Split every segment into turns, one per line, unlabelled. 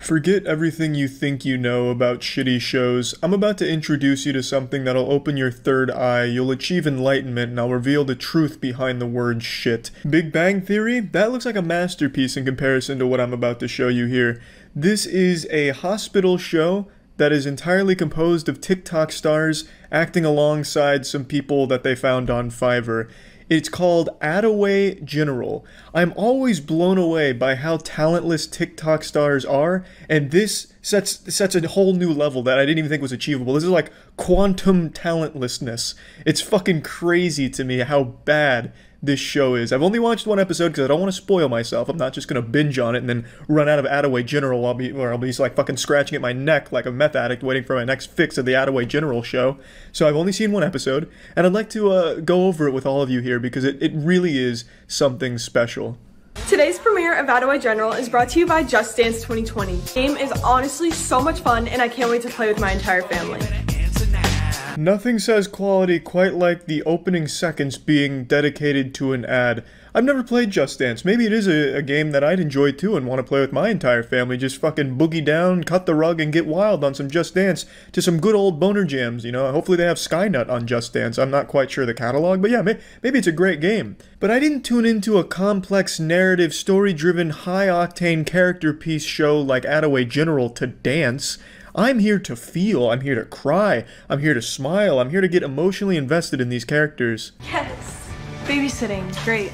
Forget everything you think you know about shitty shows. I'm about to introduce you to something that'll open your third eye, you'll achieve enlightenment, and I'll reveal the truth behind the word shit. Big Bang Theory? That looks like a masterpiece in comparison to what I'm about to show you here. This is a hospital show that is entirely composed of TikTok stars acting alongside some people that they found on Fiverr. It's called Attaway General. I'm always blown away by how talentless TikTok stars are, and this sets a whole new level that I didn't even think was achievable. This is like quantum talentlessness. It's fucking crazy to me how bad this show is. I've only watched one episode because I don't want to spoil myself. I'm not just gonna binge on it and then run out of Attaway General. I'll be like fucking scratching at my neck like a meth addict waiting for my next fix of the Attaway General show. So I've only seen one episode, and I'd like to go over it with all of you here because it really is something special.
Today's premiere of Attaway General is brought to you by Just Dance 2020. The game is honestly so much fun, and I can't wait to play with my entire family.
Nothing says quality quite like the opening seconds being dedicated to an ad. I've never played Just Dance. Maybe it is a game that I'd enjoy too and want to play with my entire family. Just fucking boogie down, cut the rug, and get wild on some Just Dance to some good old boner jams, you know? Hopefully they have Skynet on Just Dance. I'm not quite sure the catalog, but yeah, maybe it's a great game. But I didn't tune into a complex narrative, story-driven, high-octane character piece show like Attaway General to dance. I'm here to feel, I'm here to cry, I'm here to smile, I'm here to get emotionally invested in these characters.
Yes. Babysitting. Great.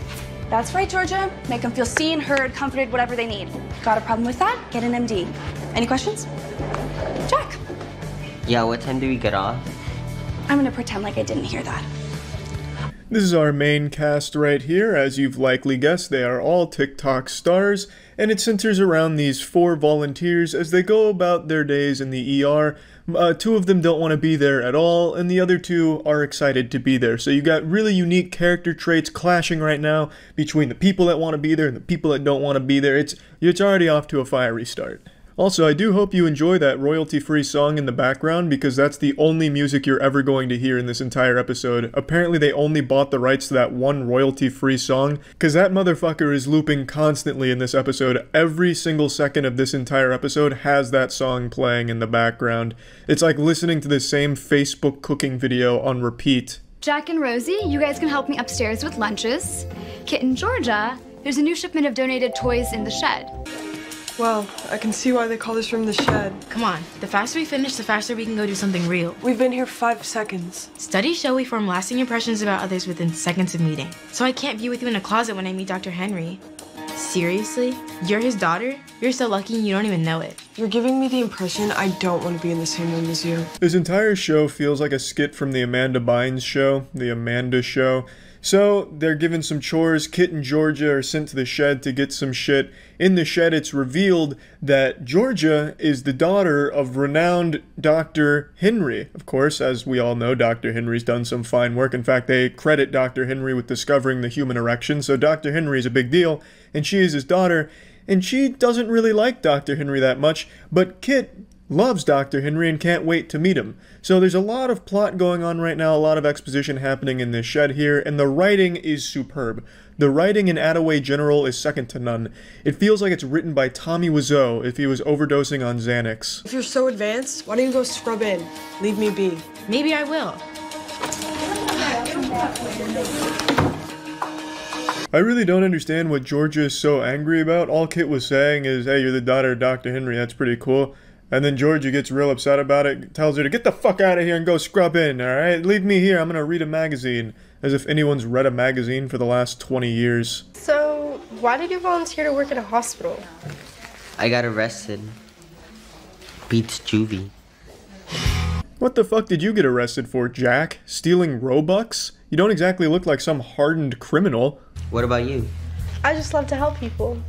That's right, Georgia. Make them feel seen, heard, comforted, whatever they need. Got a problem with that? Get an MD. Any questions? Jack.
Yeah, what time do we get off?
I'm gonna pretend like I didn't hear that.
This is our main cast right here. As you've likely guessed, they are all TikTok stars, and it centers around these 4 volunteers as they go about their days in the ER. 2 of them don't want to be there at all, and the other 2 are excited to be there. So you got really unique character traits clashing right now between the people that want to be there and the people that don't want to be there. It's already off to a fiery start. Also, I do hope you enjoy that royalty-free song in the background because that's the only music you're ever going to hear in this entire episode. Apparently they only bought the rights to that one royalty-free song because that motherfucker is looping constantly in this episode. Every single second of this entire episode has that song playing in the background. It's like listening to the same Facebook cooking video on repeat.
Jack and Rosie, you guys can help me upstairs with lunches. Kit and Georgia, there's a new shipment of donated toys in the shed.
Well, I can see why they call this room the shed.
Come on, the faster we finish, the faster we can go do something real.
We've been here 5 seconds.
Studies show we form lasting impressions about others within seconds of meeting. So I can't be with you in a closet when I meet Dr. Henry. Seriously? You're his daughter? You're so lucky you don't even know it.
You're giving me the impression I don't want to be in the same room as you.
This entire show feels like a skit from the Amanda Bynes show, the Amanda Show. So, they're given some chores. Kit and Georgia are sent to the shed to get some shit. In the shed, it's revealed that Georgia is the daughter of renowned Dr. Henry. Of course, as we all know, Dr. Henry's done some fine work. In fact, they credit Dr. Henry with discovering the human erection, so Dr. Henry is a big deal, and she is his daughter, and she doesn't really like Dr. Henry that much, but Kit loves Dr. Henry and can't wait to meet him. So there's a lot of plot going on right now, a lot of exposition happening in this shed here, and the writing is superb. The writing in Attaway General is second to none. It feels like it's written by Tommy Wiseau if he was overdosing on Xanax.
If you're so advanced, why don't you go scrub in? Leave me be.
Maybe I will.
I really don't understand what Georgia is so angry about. All Kit was saying is, hey, you're the daughter of Dr. Henry, that's pretty cool. And then Georgia gets real upset about it, tells her to get the fuck out of here and go scrub in, alright? Leave me here, I'm gonna read a magazine. As if anyone's read a magazine for the last 20 years.
So, why did you volunteer to work at a hospital?
I got arrested. Beats juvie.
What the fuck did you get arrested for, Jack? Stealing Robux? You don't exactly look like some hardened criminal.
What about you?
I just love to help people.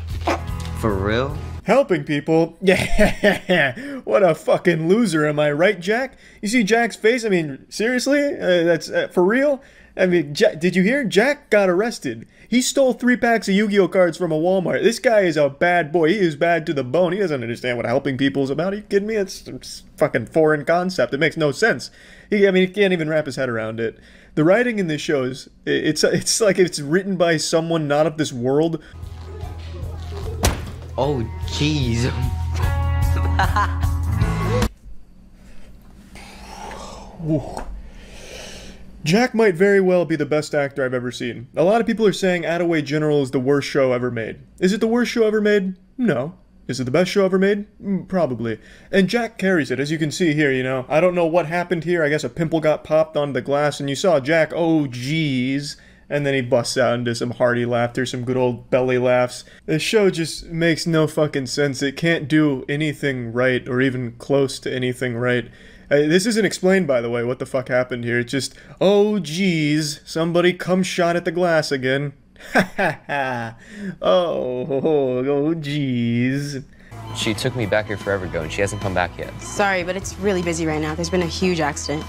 For real?
Helping people? Yeah, what a fucking loser, am I right, Jack? You see Jack's face? I mean, seriously? That's for real? I mean, did you hear? Jack got arrested. He stole 3 packs of Yu-Gi-Oh cards from a Walmart. This guy is a bad boy. He is bad to the bone. He doesn't understand what helping people is about. Are you kidding me? It's fucking foreign concept. It makes no sense. He can't even wrap his head around it. The writing in this show is, it's like it's written by someone not of this world.
Oh, jeez.
Jack might very well be the best actor I've ever seen. A lot of people are saying Attaway General is the worst show ever made. Is it the worst show ever made? No. Is it the best show ever made? Probably. And Jack carries it, as you can see here, you know. I don't know what happened here. I guess a pimple got popped onto the glass, and you saw Jack, oh geez. And then he busts out into some hearty laughter, some good old belly laughs. This show just makes no fucking sense. It can't do anything right, or even close to anything right. This isn't explained, by the way, what the fuck happened here. It's just, oh geez, somebody come shot at the glass again. Ha ha ha. Oh geez.
She took me back here forever ago, and she hasn't come back yet.
Sorry, but it's really busy right now. There's been a huge accident.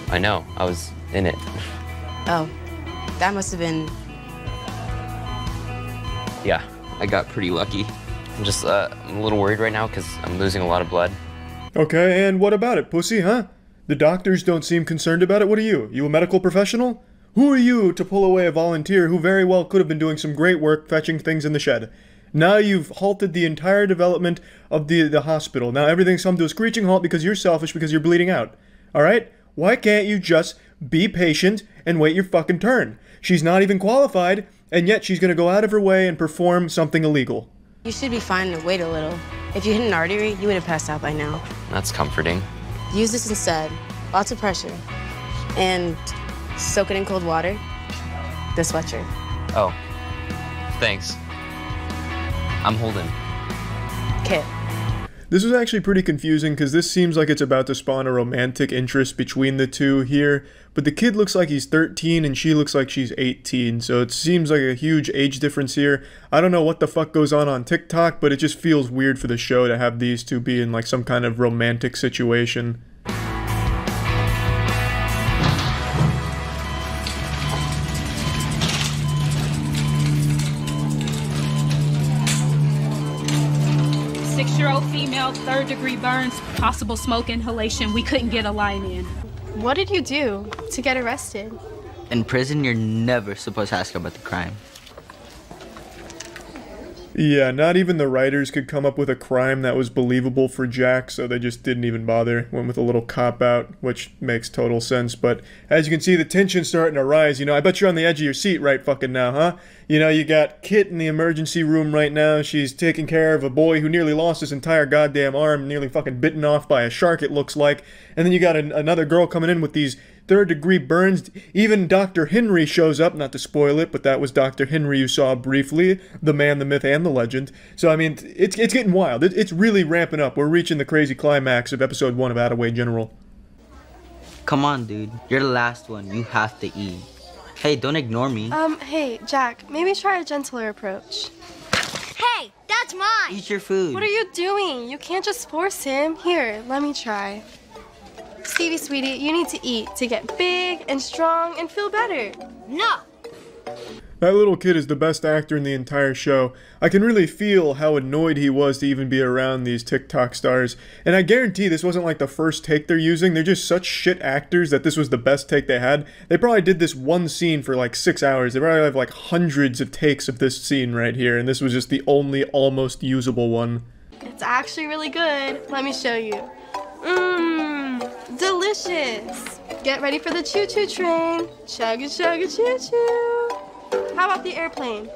I know. I was in it.
Oh, that must have been...
Yeah, I got pretty lucky. I'm just, I'm a little worried right now because I'm losing a lot of blood.
Okay, and what about it, pussy, huh? The doctors don't seem concerned about it. What are you? You a medical professional? Who are you to pull away a volunteer who very well could have been doing some great work fetching things in the shed? Now you've halted the entire development of the hospital. Now everything's come to a screeching halt because you're selfish, because you're bleeding out. Alright? Why can't you just be patient and wait your fucking turn? She's not even qualified, and yet she's gonna go out of her way and perform something illegal.
You should be fine to wait a little. If you hit an artery, you would have passed out by now.
That's comforting.
Use this instead. Lots of pressure. And soak it in cold water. The sweatshirt.
Oh, thanks. I'm holding.
Kit.
This was actually pretty confusing because this seems like it's about to spawn a romantic interest between the two here, but the kid looks like he's 13 and she looks like she's 18, so it seems like a huge age difference here. I don't know what the fuck goes on TikTok, but it just feels weird for the show to have these two be in like some kind of romantic situation.
Six-year-old female, third-degree burns, possible smoke inhalation. We couldn't get a line in.
What did you do to get arrested?
In prison, you're never supposed to ask about the crime.
Yeah, not even the writers could come up with a crime that was believable for Jack, so they just didn't even bother. Went with a little cop-out, which makes total sense, but as you can see, the tension's starting to rise. You know, I bet you're on the edge of your seat right fucking now, huh? You know, you got Kit in the emergency room right now. She's taking care of a boy who nearly lost his entire goddamn arm, nearly fucking bitten off by a shark, it looks like. And then you got another girl coming in with these third-degree burns. Even Dr. Henry shows up, not to spoil it, but that was Dr. Henry you saw briefly, the man, the myth, and the legend. So, I mean, it's getting wild. It's really ramping up. We're reaching the crazy climax of episode 1 of Attaway General.
Come on, dude. You're the last one. You have to eat. Hey, don't ignore me.
Hey, Jack, maybe try a gentler approach.
Hey, that's mine!
Eat your food.
What are you doing? You can't just force him. Here, let me try. Stevie, sweetie, you need to eat to get big and strong and feel better.
No!
That little kid is the best actor in the entire show. I can really feel how annoyed he was to even be around these TikTok stars. And I guarantee this wasn't like the first take they're using. They're just such shit actors that this was the best take they had. They probably did this one scene for like 6 hours. They probably have like hundreds of takes of this scene right here. And this was just the only almost usable one.
It's actually really good. Let me show you. Mmm, delicious. Get ready for the choo-choo train. Chugga, chugga, choo-choo. How about the airplane?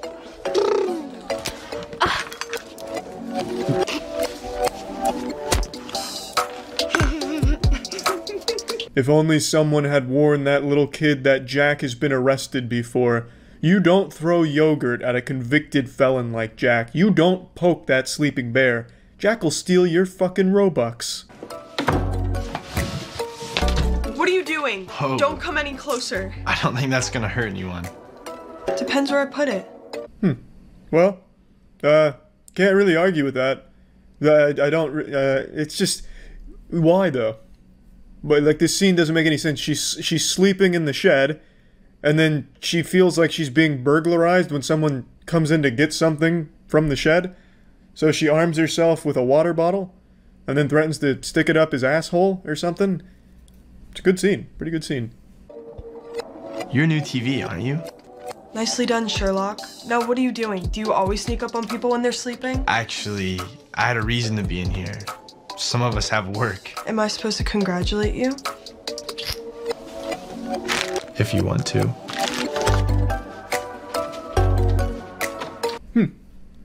If only someone had warned that little kid that Jack has been arrested before. You don't throw yogurt at a convicted felon like Jack. You don't poke that sleeping bear. Jack will steal your fucking Robux.
What are you doing?
Oh.
Don't come any closer.
I don't think that's gonna hurt anyone.
Depends where I put it.
Well, can't really argue with that. It's just, why though? But like this scene doesn't make any sense. She's sleeping in the shed, and then she feels like she's being burglarized when someone comes in to get something from the shed. So she arms herself with a water bottle, and then threatens to stick it up his asshole or something. It's a good scene. Pretty good scene.
You're new TV, aren't you?
Nicely done, Sherlock. Now, what are you doing? Do you always sneak up on people when they're sleeping?
Actually, I had a reason to be in here. Some of us have work.
Am I supposed to congratulate you?
If you want to.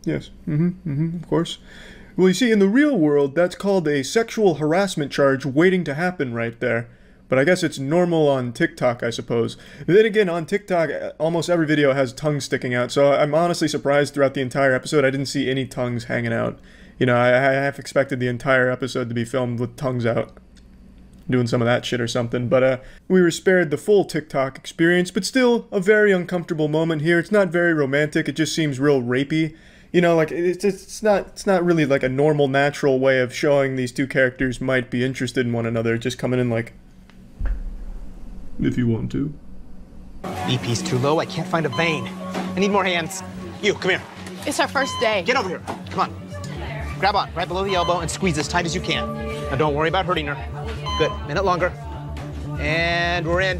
Yes. Of course. Well, you see, in the real world, that's called a sexual harassment charge waiting to happen right there. But I guess it's normal on TikTok, I suppose. Then again, on TikTok, almost every video has tongues sticking out, so I'm honestly surprised throughout the entire episode I didn't see any tongues hanging out. You know, I half expected the entire episode to be filmed with tongues out. Doing some of that shit or something, but we were spared the full TikTok experience, but still a very uncomfortable moment here. It's not very romantic, it just seems real rapey. You know, like, it's not really like a normal, natural way of showing these two characters might be interested in one another, just coming in like, if you want to.
BP's too low, I can't find a vein. I need more hands. You, come here.
It's our first day.
Get over here, come on. Grab on, right below the elbow and squeeze as tight as you can. Now don't worry about hurting her. Good, minute longer. And we're in.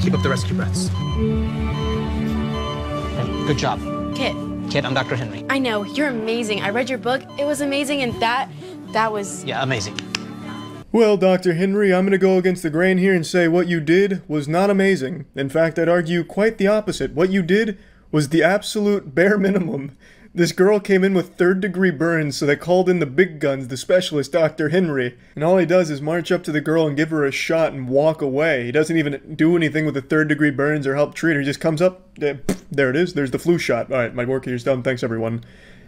Keep up the rescue breaths. Good job.
Kit.
Kit, I'm Dr. Henry.
I know, you're amazing. I read your book. It was amazing, and that was...
Yeah, amazing.
Well, Dr. Henry, I'm gonna go against the grain here and say what you did was not amazing. In fact, I'd argue quite the opposite. What you did was the absolute bare minimum. This girl came in with third-degree burns, so they called in the big guns, the specialist, Dr. Henry. And all he does is march up to the girl and give her a shot and walk away. He doesn't even do anything with the third-degree burns or help treat her. He just comes up, there it is, there's the flu shot. Alright, my work here's done, thanks everyone.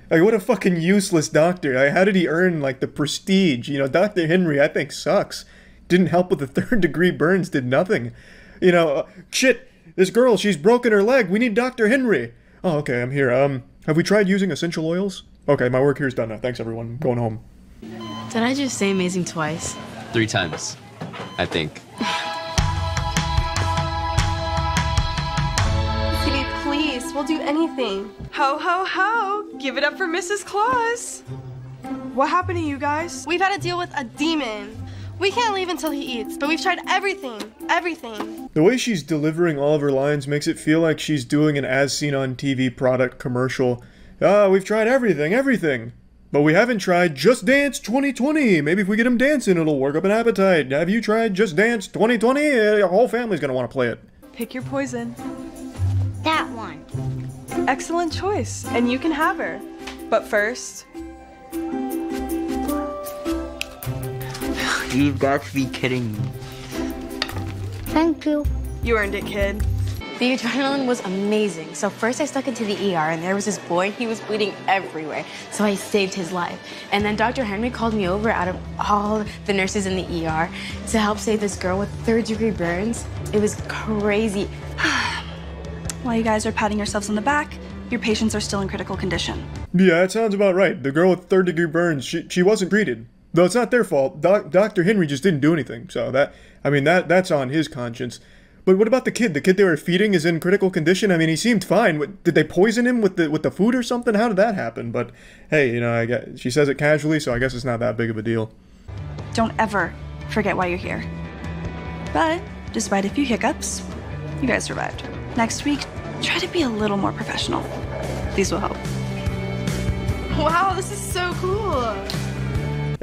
Like, what a fucking useless doctor. Like, how did he earn, like, the prestige? You know, Dr. Henry, I think, sucks. Didn't help with the third-degree burns, did nothing. You know, shit, this girl, she's broken her leg, we need Dr. Henry. Oh, okay, I'm here, have we tried using essential oils? Okay, my work here's done now. Thanks, everyone. I'm going home.
Did I just say amazing twice?
3 times, I think.
Phoebe, please, we'll do anything.
Ho, ho, ho! Give it up for Mrs. Claus! What happened to you guys?
We've had to deal with a demon. We can't leave until he eats, but we've tried everything. Everything.
The way she's delivering all of her lines makes it feel like she's doing an as-seen-on-TV product commercial. We've tried everything. But we haven't tried Just Dance 2020. Maybe if we get him dancing, it'll work up an appetite. Have you tried Just Dance 2020? Your whole family's gonna want to play it.
Pick your poison.
That one.
Excellent choice, and you can have her. But first...
You've got to be kidding me.
Thank you.
You earned it, kid.
The adrenaline was amazing. So first I stuck into the ER, and there was this boy. He was bleeding everywhere. So I saved his life. And then Dr. Henry called me over out of all the nurses in the ER to help save this girl with third-degree burns. It was crazy.
While you guys are patting yourselves on the back, your patients are still in critical condition.
Yeah, that sounds about right. The girl with third-degree burns, she wasn't treated. Though it's not their fault. Dr. Henry just didn't do anything. So that's on his conscience. But what about the kid? The kid they were feeding is in critical condition. I mean, he seemed fine. Did they poison him with the food or something? How did that happen? But hey, you know, she says it casually, so I guess it's not that big of a deal.
Don't ever forget why you're here. But despite a few hiccups, you guys survived. Next week, try to be a little more professional. These will help.
Wow, this is so cool.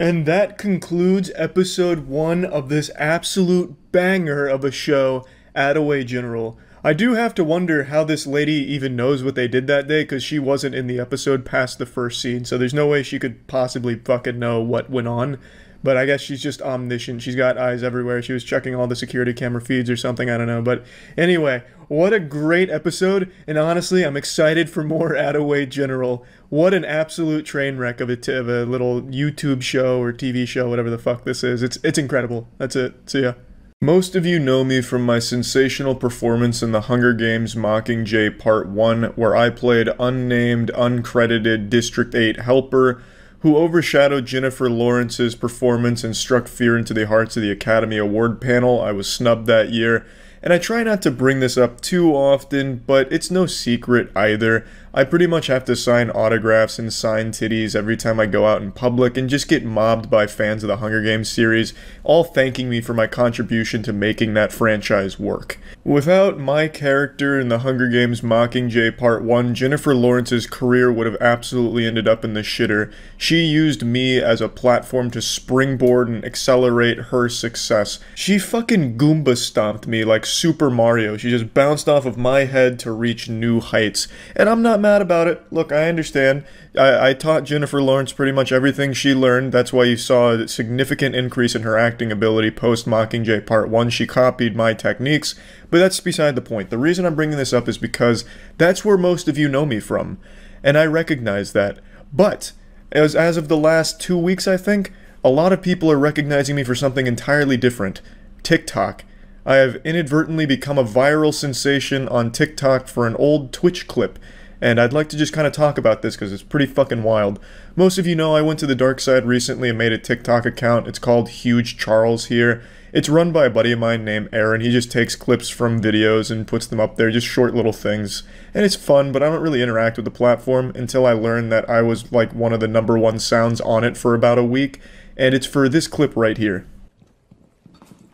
And that concludes episode 1 of this absolute banger of a show, Attaway General. I do have to wonder how this lady even knows what they did that day, because she wasn't in the episode past the first scene, so there's no way she could possibly fucking know what went on. But I guess she's just omniscient. She's got eyes everywhere. She was checking all the security camera feeds or something, I don't know. But anyway, what a great episode, and honestly, I'm excited for more Attaway General. What an absolute train wreck of a little YouTube show or TV show, whatever the fuck this is. It's incredible. That's it. See ya. Most of you know me from my sensational performance in the Hunger Games Mockingjay Part 1, where I played unnamed, uncredited District 8 helper, who overshadowed Jennifer Lawrence's performance and struck fear into the hearts of the Academy Award panel. I was snubbed that year. and I try not to bring this up too often, but it's no secret either. I pretty much have to sign autographs and sign titties every time I go out in public and just get mobbed by fans of the Hunger Games series, all thanking me for my contribution to making that franchise work. Without my character in the Hunger Games Mockingjay Part 1, Jennifer Lawrence's career would have absolutely ended up in the shitter. She used me as a platform to springboard and accelerate her success. She fucking Goomba stomped me like Super Mario. She just bounced off of my head to reach new heights. And I'm not mad about it. Look, I understand. I taught Jennifer Lawrence pretty much everything she learned. That's why you saw a significant increase in her acting ability post Mockingjay Part 1. She copied my techniques, but that's beside the point. The reason I'm bringing this up is because that's where most of you know me from, and I recognize that. But as of the last 2 weeks, I think, a lot of people are recognizing me for something entirely different. TikTok. I have inadvertently become a viral sensation on TikTok for an old Twitch clip. And I'd like to just kind of talk about this because it's pretty fucking wild. Most of you know I went to the dark side recently and made a TikTok account. It's called Huge Charles here. It's run by a buddy of mine named Aaron. He just takes clips from videos and puts them up there, just short little things. And it's fun, but I don't really interact with the platform until I learned that I was like one of the #1 sounds on it for about a week. And it's for this clip right here.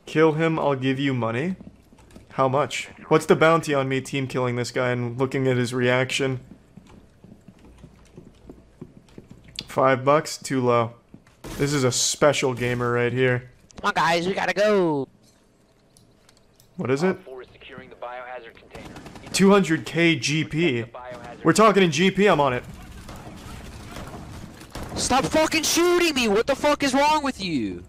Kill him, I'll give you money. How much? What's the bounty on me team killing this guy and looking at his reaction? $5? Too low. This is a special gamer right here.
Come on guys, we gotta go.
What is it? 200k GP. We're talking in GP, I'm on it.
Stop fucking shooting me! What the fuck is wrong with you?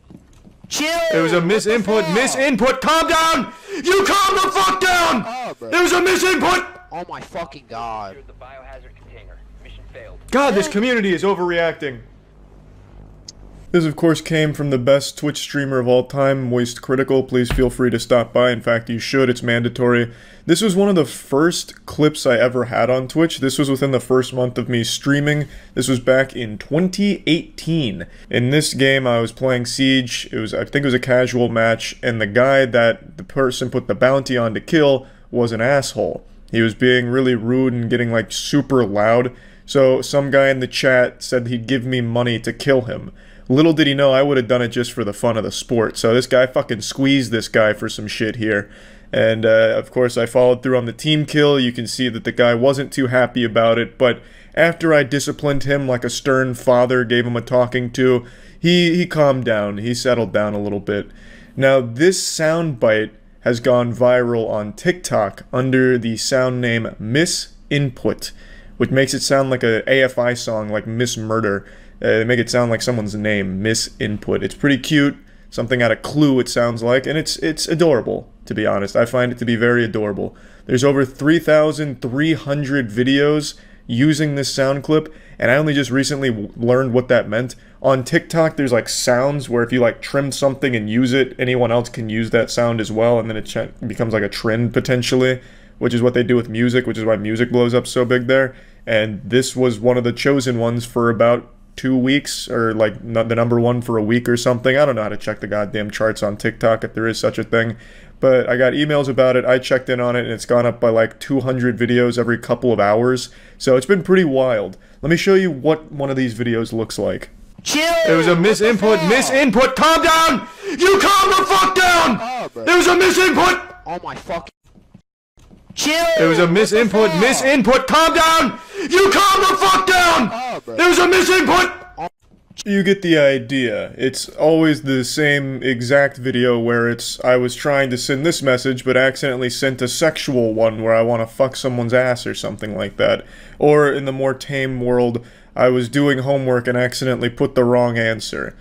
Chill!
There was a misinput, calm down! You calm the fuck down!
Oh,
there was a misinput!
Oh my fucking god.
God, this community is overreacting. This of course came from the best Twitch streamer of all time, Moist Critical. Please feel free to stop by. In fact, you should. It's mandatory. This was one of the first clips I ever had on Twitch. This was within the first month of me streaming. This was back in 2018. In this game, I was playing Siege. I think it was a casual match, and the guy that the person put the bounty on to kill was an asshole. He was being really rude and getting like super loud. So some guy in the chat said he'd give me money to kill him. Little did he know I would have done it just for the fun of the sport. So this guy fucking squeezed this guy for some shit here. And of course I followed through on the team kill. You can see that the guy wasn't too happy about it. But after I disciplined him like a stern father, gave him a talking to, he calmed down. He settled down a little bit. Now this soundbite has gone viral on TikTok under the sound name Miss Input, which makes it sound like a AFI song like Miss Murder. They make it sound like someone's name, Miss Input. It's pretty cute, something out of Clue it sounds like, and it's adorable, to be honest. I find it to be very adorable. There's over 3,300 videos using this sound clip, and I only just recently learned what that meant. On TikTok, there's like sounds where if you like trim something and use it, anyone else can use that sound as well, and then it becomes like a trend potentially, which is what they do with music, which is why music blows up so big there. And this was one of the chosen ones for about 2 weeks, or like the #1 for a week or something. I don't know how to check the goddamn charts on TikTok if there is such a thing, but I got emails about it. I checked in on it and it's gone up by like 200 videos every couple of hours, so it's been pretty wild. Let me show you what one of these videos looks like.
Chill!
There was a misinput, calm down! You calm the fuck down!
Oh,
there was a misinput!
Oh my fucking... Chill!
There was a misinput, calm down! You calm the fuck down!
Oh,
there was a misinput! You get the idea. It's always the same exact video where I was trying to send this message but accidentally sent a sexual one where I want to fuck someone's ass or something like that. Or in the more tame world, I was doing homework and accidentally put the wrong answer.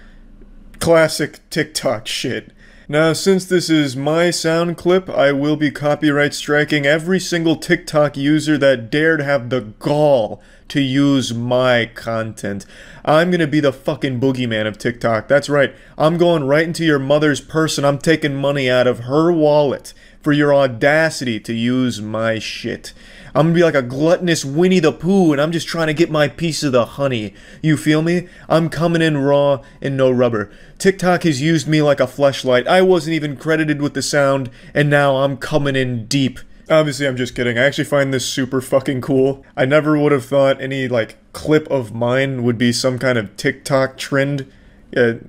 Classic TikTok shit. Now, since this is my sound clip, I will be copyright striking every single TikTok user that dared have the gall to use my content. I'm gonna be the fucking boogeyman of TikTok. That's right. I'm going right into your mother's purse and I'm taking money out of her wallet for your audacity to use my shit. I'm gonna be like a gluttonous Winnie the Pooh, and I'm just trying to get my piece of the honey. You feel me? I'm coming in raw and no rubber. TikTok has used me like a fleshlight. I wasn't even credited with the sound, and now I'm coming in deep. Obviously, I'm just kidding. I actually find this super fucking cool. I never would have thought any, like, clip of mine would be some kind of TikTok trend.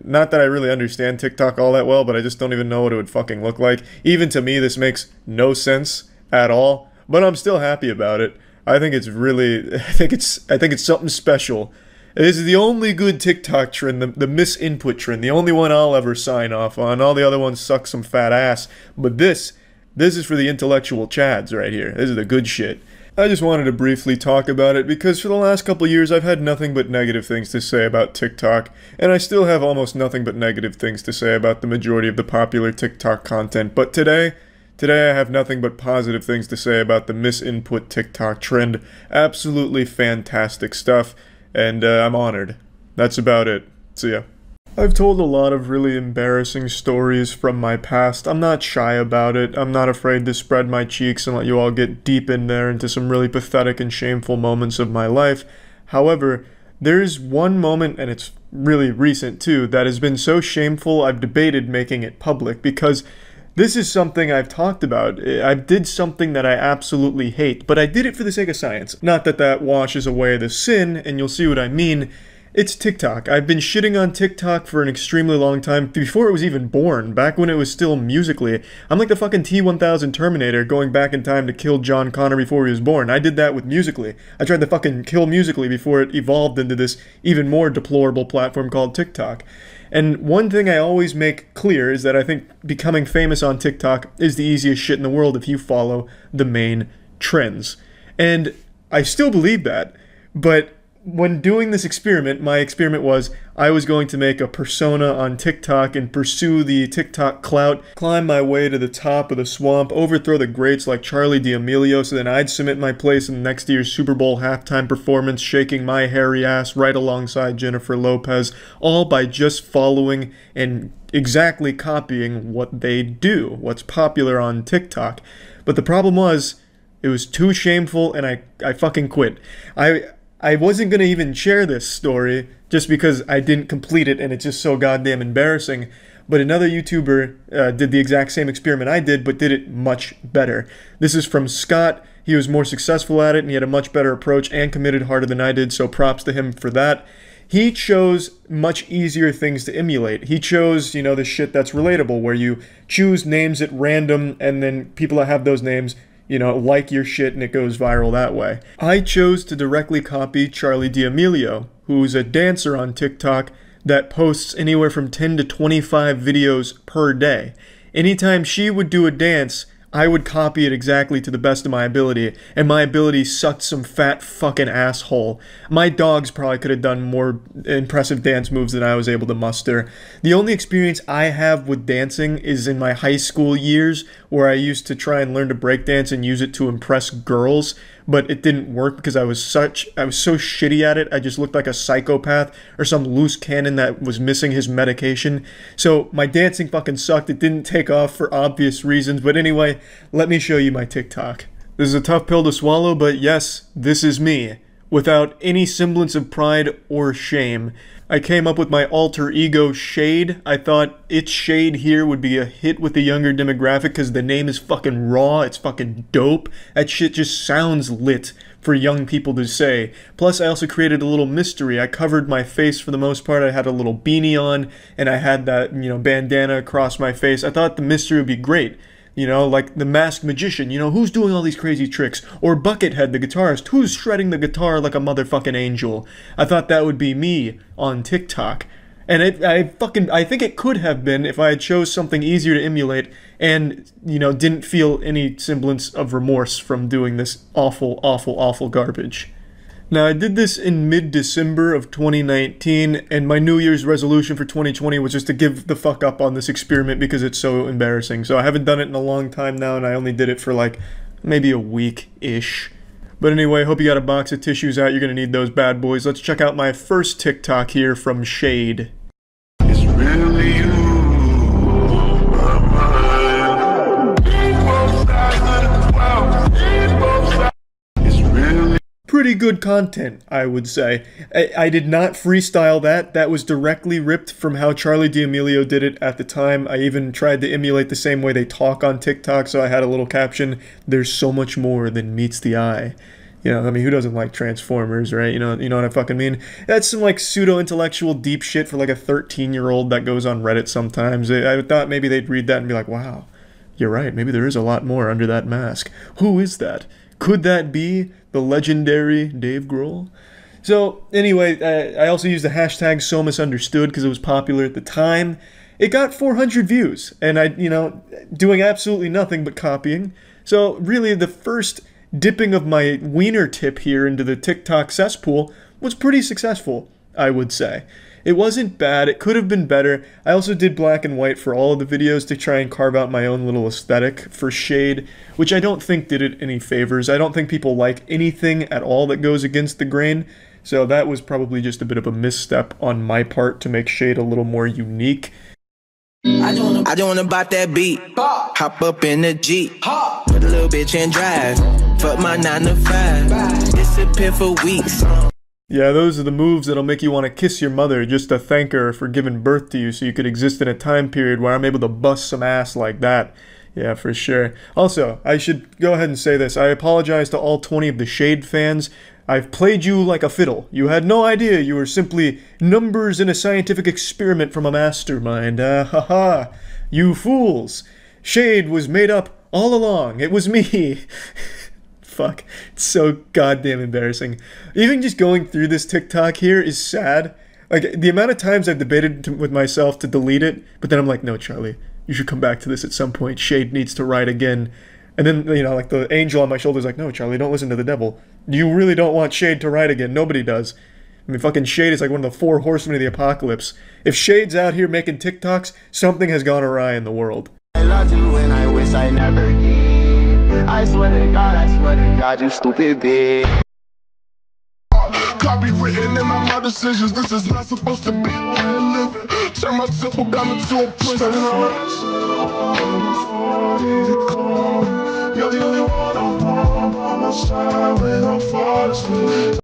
Not that I really understand TikTok all that well, but I just don't even know what it would fucking look like. Even to me, this makes no sense at all. But I'm still happy about it. I think it's really, I think it's something special. This is the only good TikTok trend, the misinput trend, the only one I'll ever sign off on. All the other ones suck some fat ass. But this is for the intellectual chads right here. This is the good shit. I just wanted to briefly talk about it because for the last couple years I've had nothing but negative things to say about TikTok, and I still have almost nothing but negative things to say about the majority of the popular TikTok content. But today I have nothing but positive things to say about the misinput TikTok trend. Absolutely fantastic stuff, and I'm honored. That's about it. See ya. I've told a lot of really embarrassing stories from my past. I'm not shy about it. I'm not afraid to spread my cheeks and let you all get deep in there into some really pathetic and shameful moments of my life. However, there's one moment, and it's really recent too, that has been so shameful I've debated making it public because this is something I've talked about. I did something that I absolutely hate, but I did it for the sake of science. Not that that washes away the sin, and you'll see what I mean. It's TikTok. I've been shitting on TikTok for an extremely long time, before it was even born, back when it was still Musical.ly. I'm like the fucking T-1000 Terminator going back in time to kill John Connor before he was born. I did that with Musical.ly. I tried to fucking kill Musical.ly before it evolved into this even more deplorable platform called TikTok. And one thing I always make clear is that I think becoming famous on TikTok is the easiest shit in the world if you follow the main trends. And I still believe that, but when doing this experiment, my experiment was I was going to make a persona on TikTok and pursue the TikTok clout, climb my way to the top of the swamp, overthrow the greats like Charli D'Amelio, so then I'd cement my place in next year's Super Bowl halftime performance, shaking my hairy ass right alongside Jennifer Lopez, all by just following and exactly copying what they do, what's popular on TikTok. But the problem was, it was too shameful and I fucking quit. I wasn't going to even share this story just because I didn't complete it and it's just so goddamn embarrassing. But another YouTuber did the exact same experiment I did, but did it much better. This is from Scott. He was more successful at it and he had a much better approach and committed harder than I did, so props to him for that. He chose much easier things to emulate. He chose, you know, the shit that's relatable, where you choose names at random and then people that have those names, you know, like your shit and it goes viral that way. I chose to directly copy Charli D'Amelio, who's a dancer on TikTok that posts anywhere from 10 to 25 videos per day. Anytime she would do a dance, I would copy it exactly to the best of my ability, and my ability sucked some fat fucking asshole. My dogs probably could have done more impressive dance moves than I was able to muster. The only experience I have with dancing is in my high school years, where I used to try and learn to breakdance and use it to impress girls, but it didn't work because I was so shitty at it. I just looked like a psychopath or some loose cannon that was missing his medication. So my dancing fucking sucked. It didn't take off for obvious reasons. But anyway, let me show you my TikTok. This is a tough pill to swallow, but yes, this is me, without any semblance of pride or shame. I came up with my alter ego Shade. I thought It's Shade here would be a hit with the younger demographic because the name is fucking raw, it's fucking dope. That shit just sounds lit for young people to say. Plus, I also created a little mystery. I covered my face for the most part. I had a little beanie on, and I had that, you know, bandana across my face. I thought the mystery would be great. You know, like the Masked Magician, you know, who's doing all these crazy tricks? Or Buckethead, the guitarist, who's shredding the guitar like a motherfucking angel? I thought that would be me on TikTok. And I think it could have been if I had chose something easier to emulate and, you know, didn't feel any semblance of remorse from doing this awful, awful, awful garbage. Now, I did this in mid-December of 2019, and my New Year's resolution for 2020 was just to give the fuck up on this experiment because it's so embarrassing. So I haven't done it in a long time now, and I only did it for like maybe a week-ish. But anyway, hope you got a box of tissues out. You're gonna need those bad boys. Let's check out my first TikTok here from Shade. It's really you, my mind. pretty good content, I would say. I did not freestyle that. That was directly ripped from how Charli D'Amelio did it at the time. I even tried to emulate the same way they talk on TikTok, so I had a little caption, "There's so much more than meets the eye." You know, I mean, who doesn't like Transformers, right? You know what I fucking mean? That's some, like, pseudo-intellectual deep shit for, like, a 13-year-old that goes on Reddit sometimes. I thought maybe they'd read that and be like, wow, you're right, maybe there is a lot more under that mask. Who is that? Could that be the legendary Dave Grohl? So, anyway, I also used the hashtag #SoMisunderstood because it was popular at the time. It got 400 views, and doing absolutely nothing but copying. So, really, the first dipping of my wiener tip here into the TikTok cesspool was pretty successful, I would say. It wasn't bad, it could have been better. I also did black and white for all of the videos to try and carve out my own little aesthetic for Shade, which I don't think did it any favors. I don't think people like anything at all that goes against the grain, so that was probably just a bit of a misstep on my part to make Shade a little more unique.
I just wanna bop that beat, hop up in the Jeep, put a little bitch and drive, fuck my 9 to 5, disappear for weeks.
Yeah, those are the moves that'll make you want to kiss your mother just to thank her for giving birth to you so you could exist in a time period where I'm able to bust some ass like that. Yeah, for sure. Also, I should go ahead and say this. I apologize to all 20 of the Shade fans. I've played you like a fiddle. You had no idea you were simply numbers in a scientific experiment from a mastermind. Haha. You fools. Shade was made up all along. It was me. Fuck. It's so goddamn embarrassing. Even just going through this TikTok here is sad. Like, the amount of times I've debated with myself to delete it, but then I'm like, no, Charlie, you should come back to this at some point. Shade needs to write again. And then, like, the angel on my shoulder is like, no, Charlie, don't listen to the devil. You really don't want Shade to write again. Nobody does. I mean, fucking Shade is like one of the 4 horsemen of the apocalypse. If Shade's out here making TikToks, something has gone awry in the world.
I love you and I wish I never did. I swear to God, you stupid bitch. Copywritten in my decisions, this is not supposed to be living. Turn my simple gun into a prince. You're the only one I want by my side when I fall asleep.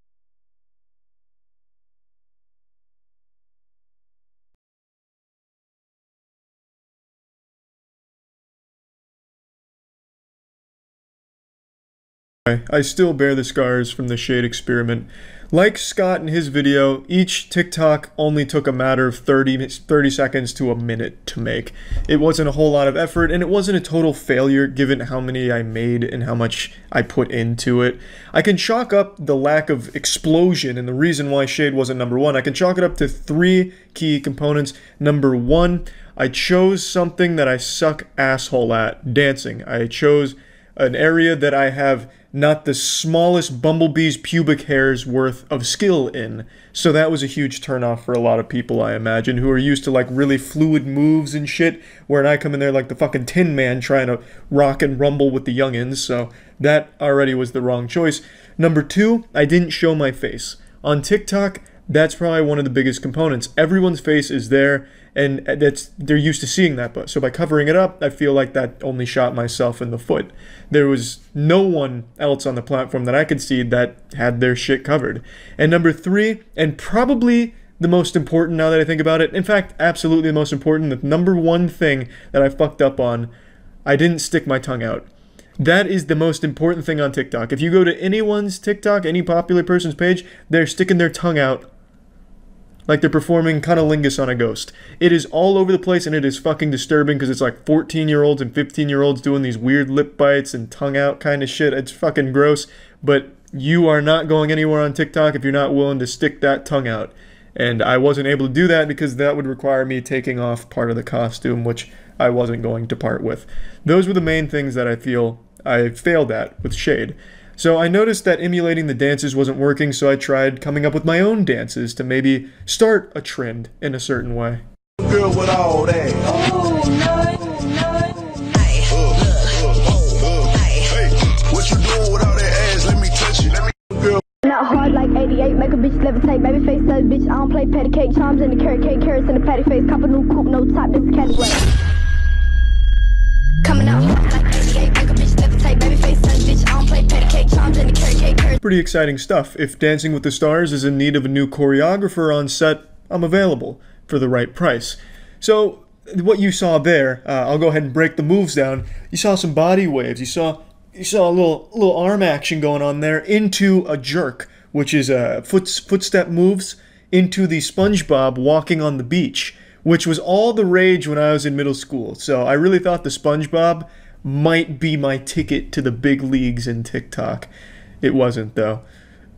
I still bear the scars from the Shade experiment. Like Scott in his video, each TikTok only took a matter of 30 seconds to a minute to make. It wasn't a whole lot of effort, and it wasn't a total failure given how many I made and how much I put into it. I can chalk up the lack of explosion and the reason why Shade wasn't number 1. I can chalk it up to 3 key components. Number 1, I chose something that I suck asshole at, dancing. I chose an area that I have not the smallest bumblebee's pubic hair's worth of skill in. So that was a huge turnoff for a lot of people, I imagine, who are used to like really fluid moves and shit, where I come in there like the fucking Tin Man trying to rock and rumble with the youngins, so that already was the wrong choice. Number 2, I didn't show my face. On TikTok, that's probably one of the biggest components. Everyone's face is there, and they're used to seeing that, but so by covering it up, I feel like that only shot myself in the foot. There was no one else on the platform that I could see that had their shit covered. And number 3, and probably the most important now that I think about it, in fact, absolutely the most important, the number 1 thing that I fucked up on, I didn't stick my tongue out. That is the most important thing on TikTok. If you go to anyone's TikTok, any popular person's page, they're sticking their tongue out like they're performing cunnilingus on a ghost. It is all over the place, and it is fucking disturbing because it's like 14-year-olds and 15-year-olds doing these weird lip bites and tongue out kind of shit. It's fucking gross, but you are not going anywhere on TikTok if you're not willing to stick that tongue out. And I wasn't able to do that because that would require me taking off part of the costume, which I wasn't going to part with. Those were the main things that I feel I failed at with Shade. So I noticed that emulating the dances wasn't working, so I tried coming up with my own dances to maybe start a trend in a certain way.
Good with all that. What you doing with all that ass? Let me touch you.
Not hard like 88, make a bitch levitate, baby face says bitch, I don't play patty cake, charms in the carrot cake, carrots in the patty face, cop a new coupe, no top, this is candy way. Coming out hard like 88, make a bitch levitate, baby face says bitch, I don't play patty cake, charms in the carrot cake, carrots.
Pretty exciting stuff. If Dancing with the Stars is in need of a new choreographer on set, I'm available for the right price. So, what you saw there, I'll go ahead and break the moves down. You saw some body waves. You saw a little arm action going on there into a jerk, which is footstep moves into the SpongeBob walking on the beach, which was all the rage when I was in middle school. So I really thought the SpongeBob might be my ticket to the big leagues in TikTok. It wasn't, though.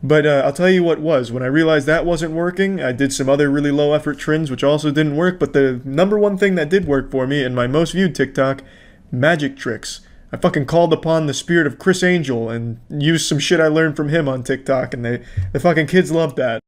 But I'll tell you what was. When I realized that wasn't working, I did some other really low-effort trends, which also didn't work. But the number one thing that did work for me in my most viewed TikTok, magic tricks. I fucking called upon the spirit of Chris Angel and used some shit I learned from him on TikTok, and the fucking kids loved that.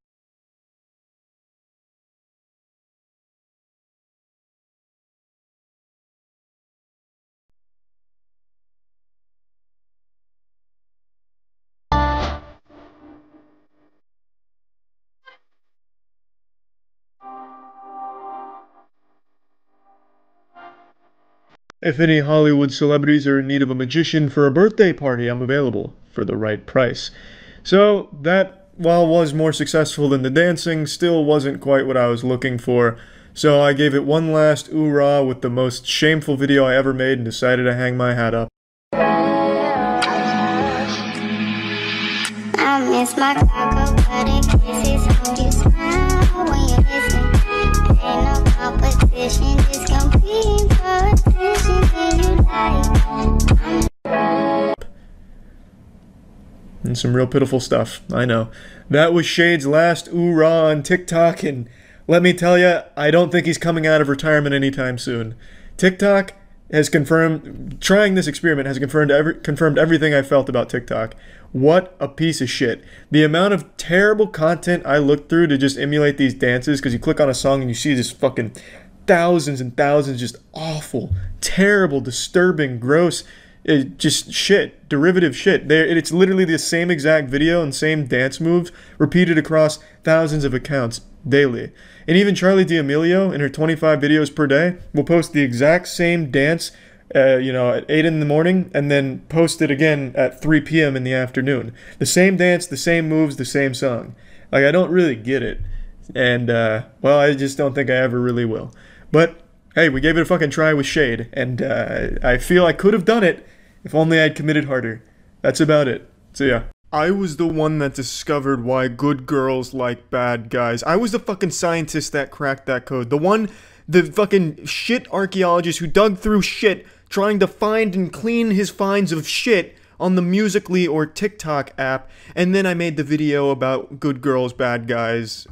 If any Hollywood celebrities are in need of a magician for a birthday party, I'm available for the right price. So that, while was more successful than the dancing, still wasn't quite what I was looking for. So I gave it one last ooh-rah with the most shameful video I ever made and decided to hang my hat up.
I miss my cocoa-butter kisses. Hope you smile when you listen. Ain't no competition, just competing for attention. Do you like?
And some real pitiful stuff, I know. That was Shade's last ooh-rah on TikTok, and let me tell you, I don't think he's coming out of retirement anytime soon. TikTok has confirmed, trying this experiment has confirmed everything I felt about TikTok. What a piece of shit. The amount of terrible content I looked through to just emulate these dances, because you click on a song and you see this fucking thousands and thousands, just awful, terrible, disturbing, gross, just shit, derivative shit. It's literally the same exact video and same dance moves repeated across thousands of accounts daily. And even Charli D'Amelio, in her 25 videos per day, will post the exact same dance at 8 in the morning and then post it again at 3 p.m. in the afternoon. The same dance, the same moves, the same song. Like, I don't really get it. And, well, I just don't think I ever really will. But, hey, we gave it a fucking try with Shade, and I feel I could have done it if only I'd committed harder. That's about it. So, yeah. I was the one that discovered why good girls like bad guys. I was the fucking scientist that cracked that code. The fucking shit archaeologist who dug through shit trying to find and clean his finds of shit on the Musical.ly or TikTok app, and then I made the video about good girls, bad guys.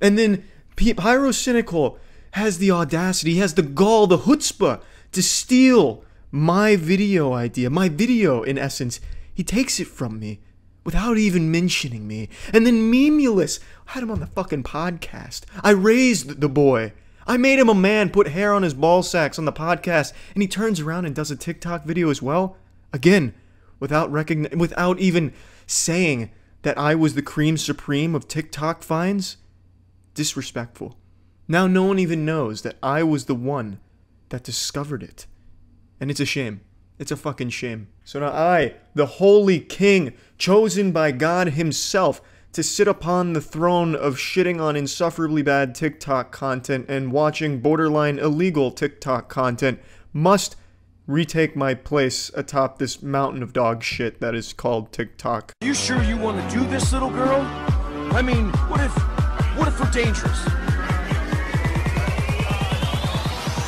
And then Pyrocynical has the audacity, he has the gall, the chutzpah to steal my video idea, my video in essence. He takes it from me without even mentioning me. And then Memulous, I had him on the fucking podcast. I raised the boy. I made him a man, put hair on his ball sacks on the podcast, and he turns around and does a TikTok video as well? Again, without even saying that I was the cream supreme of TikTok finds? Disrespectful. Now no one even knows that I was the one that discovered it. And it's a shame. It's a fucking shame. So now I, the holy king, chosen by God himself to sit upon the throne of shitting on insufferably bad TikTok content and watching borderline illegal TikTok content, must retake my place atop this mountain of dog shit that is called TikTok.
You sure you want to do this, little girl? I mean, what if we're dangerous?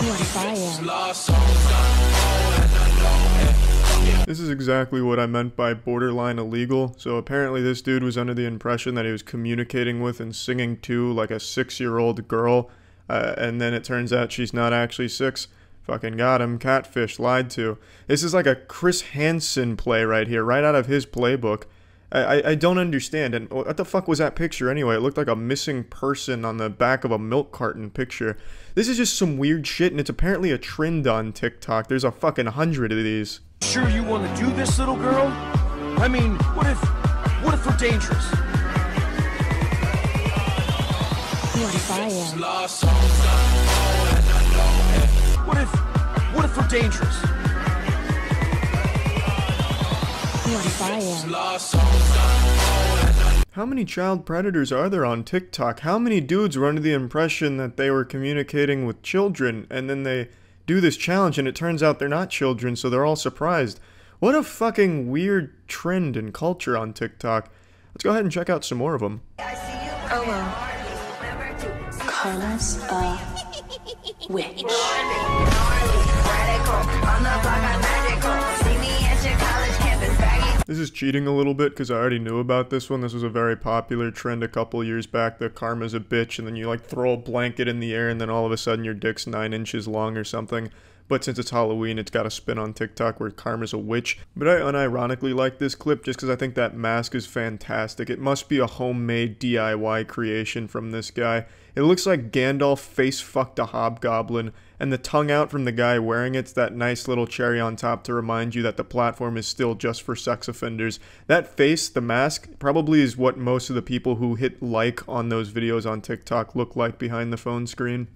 What if I am?
This is exactly what I meant by borderline illegal. So apparently this dude was under the impression that he was communicating with and singing to like a 6-year-old girl, and then it turns out she's not actually 6. Fucking got him. Catfish. Lied to. This is like a Chris Hansen play right here, right out of his playbook. I don't understand. And what the fuck was that picture anyway? It looked like a missing person on the back of a milk carton picture. This is just some weird shit, and it's apparently a trend on TikTok. There's a fucking 100 of these.
Sure you want to do this, little girl? I mean, what if we're dangerous?
What if I am?
What if we're dangerous?
be on fire.
How many child predators are there on TikTok? How many dudes were under the impression that they were communicating with children, and then they do this challenge and it turns out they're not children, so they're all surprised? What a fucking weird trend and culture on TikTok. Let's go ahead and check out some more of them.
Oh well. Carla's a witch.
This is cheating a little bit because I already knew about this one. This was a very popular trend a couple years back. The karma's a bitch, and then you like throw a blanket in the air and then all of a sudden your dick's 9 inches long or something. But since it's Halloween, it's got a spin on TikTok where karma's a witch. But I unironically like this clip just because I think that mask is fantastic. It must be a homemade DIY creation from this guy. It looks like Gandalf face-fucked a hobgoblin, and the tongue out from the guy wearing it's that nice little cherry on top to remind you that the platform is still just for sex offenders. That face, the mask, probably is what most of the people who hit like on those videos on TikTok look like behind the phone screen.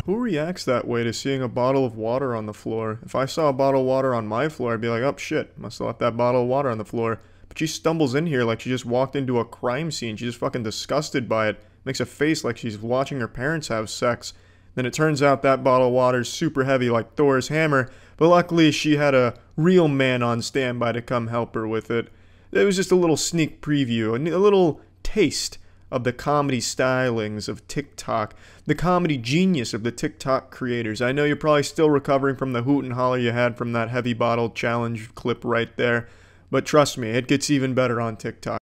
Who reacts that way to seeing a bottle of water on the floor? If I saw a bottle of water on my floor, I'd be like, oh shit, must have left that bottle of water on the floor. But she stumbles in here like she just walked into a crime scene. She's just fucking disgusted by it. Makes a face like she's watching her parents have sex. Then it turns out that bottle of water's super heavy like Thor's hammer, but luckily she had a real man on standby to come help her with it. It was just a little sneak preview, a little taste of the comedy stylings of TikTok, the comedy genius of the TikTok creators. I know you're probably still recovering from the hoot and holler you had from that heavy bottle challenge clip right there, but trust me, it gets even better on TikTok.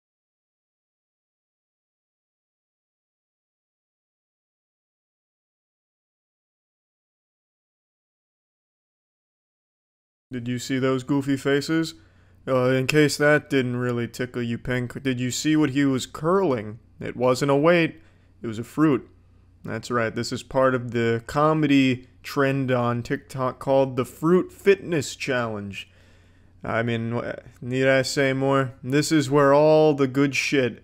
Did you see those goofy faces? In case that didn't really tickle you pink, did you see what he was curling? It wasn't a weight, it was a fruit. That's right, this is part of the comedy trend on TikTok called the Fruit Fitness Challenge. I mean, need I say more? This is where all the good shit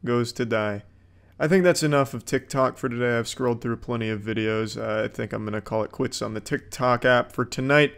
goes to die. I think that's enough of TikTok for today. I've scrolled through plenty of videos. I think I'm gonna call it quits on the TikTok app for tonight.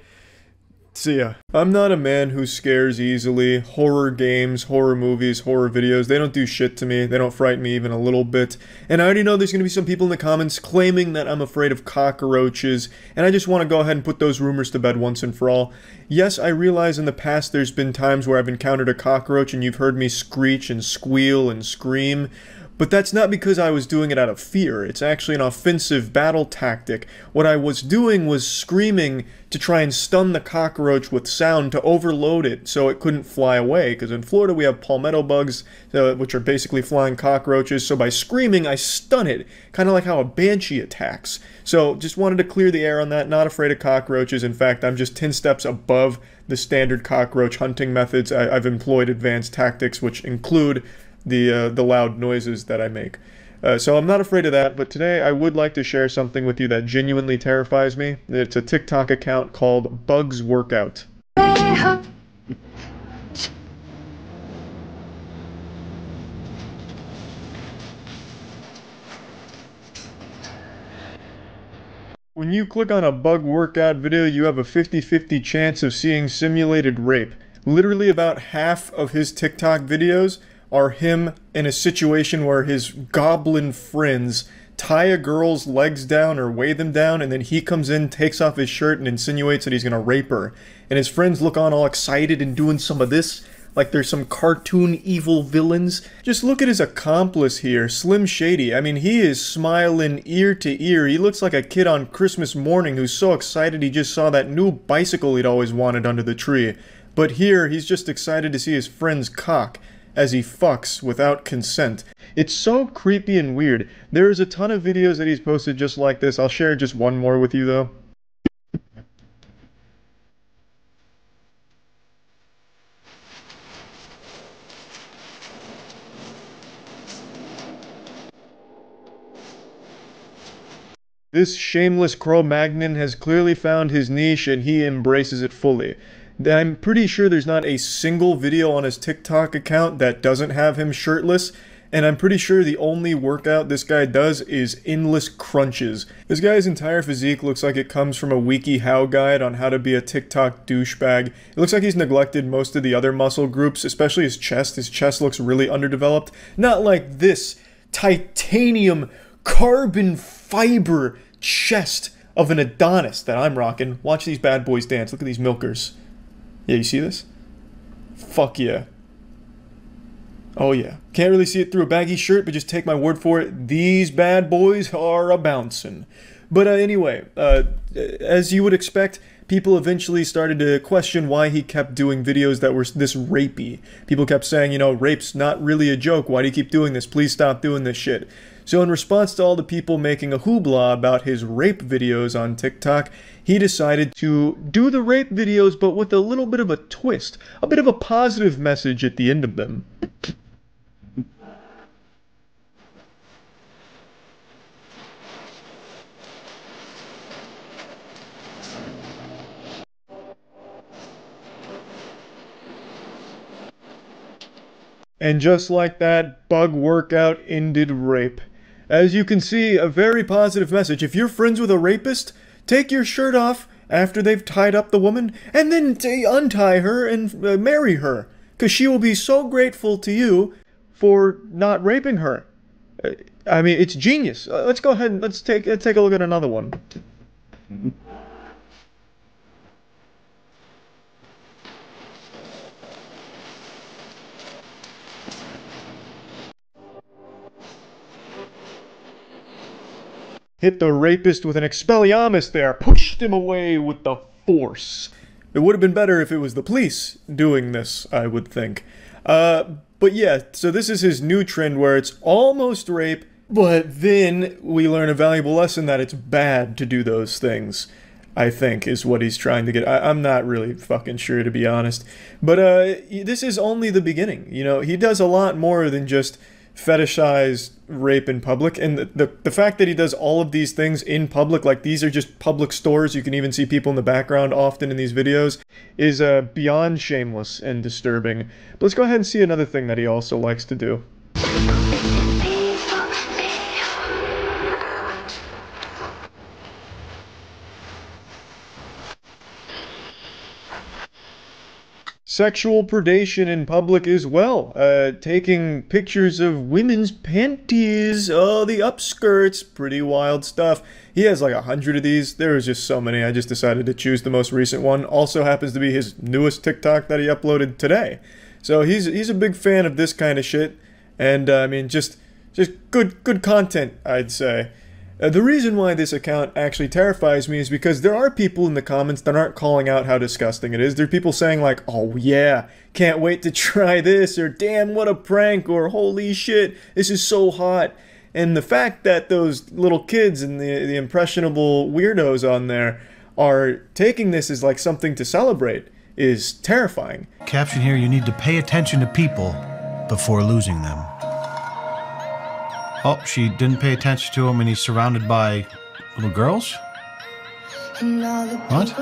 See ya. I'm not a man who scares easily. Horror games, horror movies, horror videos, they don't do shit to me. They don't frighten me even a little bit. And I already know there's going to be some people in the comments claiming that I'm afraid of cockroaches, and I just want to go ahead and put those rumors to bed once and for all. Yes, I realize in the past there's been times where I've encountered a cockroach and you've heard me screech and squeal and scream. But that's not because I was doing it out of fear. It's actually an offensive battle tactic. What I was doing was screaming to try and stun the cockroach with sound to overload it so it couldn't fly away. Because in Florida we have palmetto bugs, which are basically flying cockroaches. So by screaming, I stun it. Kind of like how a banshee attacks. So just wanted to clear the air on that. Not afraid of cockroaches. In fact, I'm just 10 steps above the standard cockroach hunting methods. I've employed advanced tactics, which include the loud noises that I make. So I'm not afraid of that, but today I would like to share something with you that genuinely terrifies me. It's a TikTok account called Bugs Workout. When you click on a bug workout video, you have a 50-50 chance of seeing simulated rape. Literally about half of his TikTok videos are him in a situation where his goblin friends tie a girl's legs down or weigh them down, and then he comes in, takes off his shirt, and insinuates that he's gonna rape her. And his friends look on all excited and doing some of this, like there's some cartoon evil villains. Just look at his accomplice here, Slim Shady. I mean, he is smiling ear to ear. He looks like a kid on Christmas morning who's so excited he just saw that new bicycle he'd always wanted under the tree. But here, he's just excited to see his friend's cock as he fucks without consent. It's so creepy and weird. There's a ton of videos that he's posted just like this. I'll share just one more with you though. This shameless Cro-Magnon has clearly found his niche and he embraces it fully. I'm pretty sure there's not a single video on his TikTok account that doesn't have him shirtless, and I'm pretty sure the only workout this guy does is endless crunches. This guy's entire physique looks like it comes from a WikiHow guide on how to be a TikTok douchebag. It looks like he's neglected most of the other muscle groups, especially his chest. His chest looks really underdeveloped. Not like this titanium carbon fiber chest of an Adonis that I'm rocking. Watch these bad boys dance. Look at these milkers. Yeah, you see this? Fuck yeah. Oh yeah. Can't really see it through a baggy shirt, but just take my word for it. These bad boys are a-bouncing. But anyway, as you would expect, people eventually started to question why he kept doing videos that were this rapey. People kept saying, you know, rape's not really a joke. Why do you keep doing this? Please stop doing this shit. So in response to all the people making a hoopla about his rape videos on TikTok, he decided to do the rape videos, but with a little bit of a twist. A bit of a positive message at the end of them. And just like that, bug workout ended rape. As you can see, a very positive message. If you're friends with a rapist, take your shirt off after they've tied up the woman, and then untie her and marry her. Because she will be so grateful to you for not raping her. I mean, it's genius. Let's go ahead and let's take a look at another one. Hit the rapist with an Expelliarmus there, pushed him away with the force. It would have been better if it was the police doing this, I would think. But yeah, so this is his new trend where it's almost rape, but then we learn a valuable lesson that it's bad to do those things, I think, is what he's trying to get. I'm not really fucking sure, to be honest. But this is only the beginning, you know? He does a lot more than just fetishize rape in public, and the fact that he does all of these things in public, like these are just public stores, you can even see people in the background often in these videos, is beyond shameless and disturbing. But let's go ahead and see another thing that he also likes to do. Sexual predation in public as well. Taking pictures of women's panties. Oh, the upskirts. Pretty wild stuff. He has like 100 of these. There is just so many. I just decided to choose the most recent one. Also happens to be his newest TikTok that he uploaded today. So he's a big fan of this kind of shit. And I mean, just good content, I'd say. The reason why this account actually terrifies me is because there are people in the comments that aren't calling out how disgusting it is. There are people saying like, oh yeah, can't wait to try this, or damn, what a prank, or holy shit, this is so hot. And the fact that those little kids and the impressionable weirdos on there are taking this as like something to celebrate is terrifying.
Caption here, you need to pay attention to people before losing them. Oh, she didn't pay attention to him and he's surrounded by little girls? What?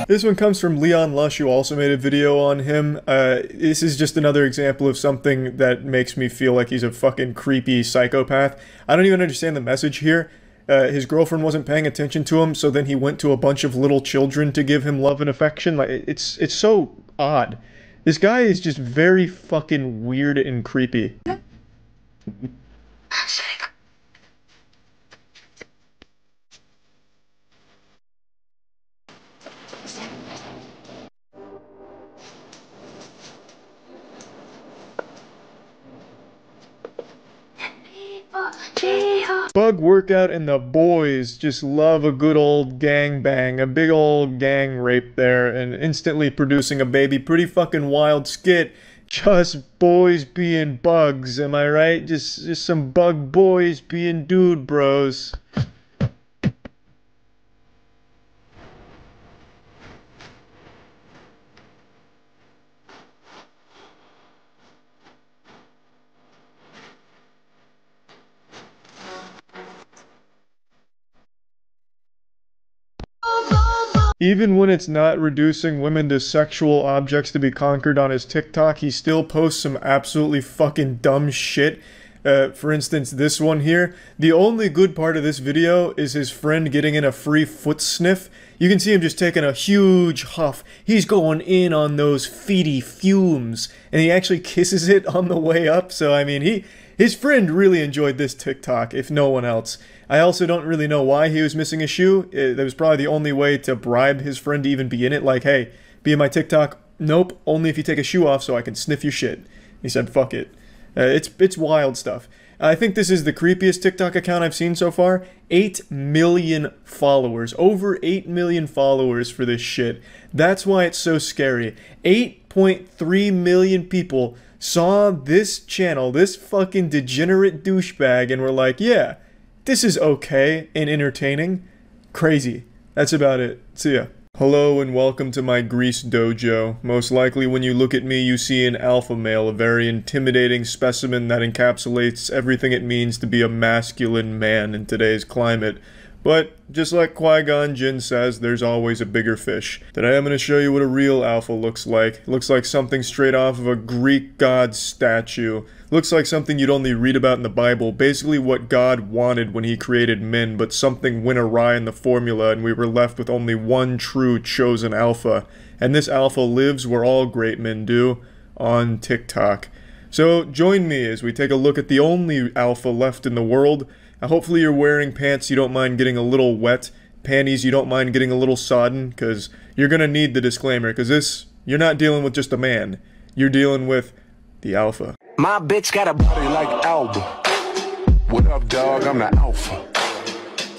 This one comes from Leon Lush, who also made a video on him. This is just another example of something that makes me feel like he's a fucking creepy psychopath. I don't even understand the message here. His girlfriend wasn't paying attention to him, so then he went to a bunch of little children to give him love and affection. Like, it's so odd. This guy is just very fucking weird and creepy. Bug workout and the boys just love a good old gangbang, a big old gang rape there, and instantly producing a baby. Pretty fucking wild skit. Just boys being bugs, am I right? Just some bug boys being dude bros. Even when it's not reducing women to sexual objects to be conquered on his TikTok, he still posts some absolutely fucking dumb shit. For instance, this one here. The only good part of this video is his friend getting in a free foot sniff. You can see him just taking a huge huff. He's going in on those feety fumes. And he actually kisses it on the way up. So, I mean, his friend really enjoyed this TikTok, if no one else. I also don't really know why he was missing a shoe. That was probably the only way to bribe his friend to even be in it. Like, hey, be in my TikTok. Nope, only if you take a shoe off so I can sniff your shit. He said, fuck it. It's wild stuff. I think this is the creepiest TikTok account I've seen so far. 8 million followers. Over 8 million followers for this shit. That's why it's so scary. 8.3 million people saw this channel, this fucking degenerate douchebag, and were like, yeah, this is okay and entertaining. Crazy. That's about it. See ya. Hello and welcome to my Grease dojo. Most likely when you look at me you see an alpha male, a very intimidating specimen that encapsulates everything it means to be a masculine man in today's climate. But, just like Qui-Gon Jinn says, there's always a bigger fish. Today I'm going to show you what a real alpha looks like. It looks like something straight off of a Greek god statue. It looks like something you'd only read about in the Bible. Basically what God wanted when he created men, but something went awry in the formula and we were left with only one true chosen alpha. And this alpha lives where all great men do, on TikTok. So join me as we take a look at the only alpha left in the world. Hopefully you're wearing pants you don't mind getting a little wet, panties you don't mind getting a little sodden, because you're gonna need the disclaimer, because this, you're not dealing with just a man, you're dealing with the alpha.
My bitch got a body like Alba. What up, dog? I'm the alpha.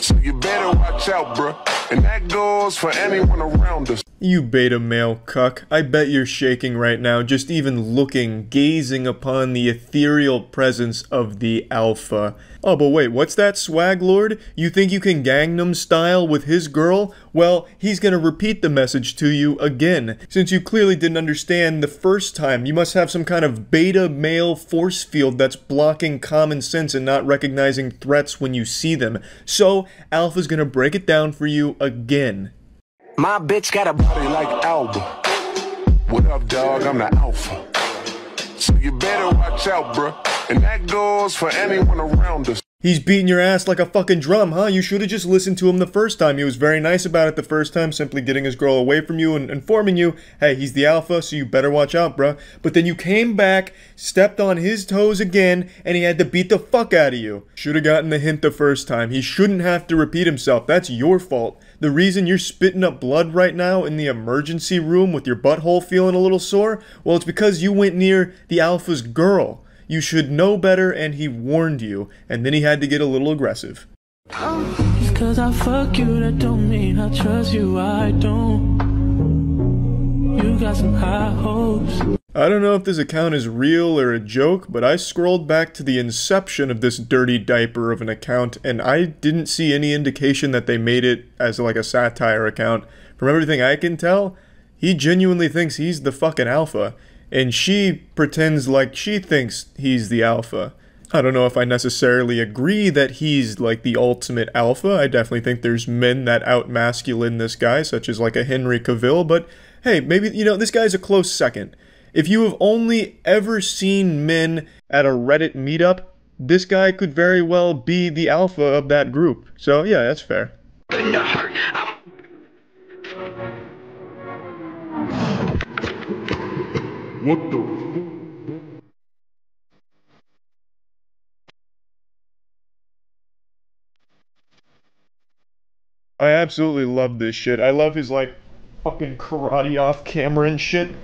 So you better watch out, bruh. And that goes for anyone around us.
You beta male cuck, I bet you're shaking right now just even looking, gazing upon the ethereal presence of the alpha. Oh, but wait, what's that, swag lord? You think you can Gangnam Style with his girl? Well, he's gonna repeat the message to you again. Since you clearly didn't understand the first time, you must have some kind of beta male force field that's blocking common sense and not recognizing threats when you see them. So, alpha's gonna break it down for you again.
My bitch got a body like Alba. What up, dog? I'm the alpha. So you better watch out, bruh. And that goes for anyone around us.
He's beating your ass like a fucking drum, huh? You should have just listened to him the first time. He was very nice about it the first time, simply getting his girl away from you and informing you, hey, he's the alpha, so you better watch out, bruh. But then you came back, stepped on his toes again, and he had to beat the fuck out of you. Should have gotten the hint the first time. He shouldn't have to repeat himself. That's your fault. The reason you're spitting up blood right now in the emergency room with your butthole feeling a little sore, well, it's because you went near the alpha's girl. You should know better, and he warned you, and then he had to get a little aggressive.
Just cause I fuck you, that don't mean I trust you, I don't. You got some high hopes.
I don't know if this account is real or a joke, but I scrolled back to the inception of this dirty diaper of an account, and I didn't see any indication that they made it as like a satire account. From everything I can tell, he genuinely thinks he's the fucking alpha. And she pretends like she thinks he's the alpha. I don't know if I necessarily agree that he's like the ultimate alpha. I definitely think there's men that out-masculine this guy, such as like a Henry Cavill, but hey, maybe, you know, this guy's a close second. If you have only ever seen men at a Reddit meetup, this guy could very well be the alpha of that group. So yeah, that's fair.
What the?
I absolutely love this shit. I love his like fucking karate off camera and shit.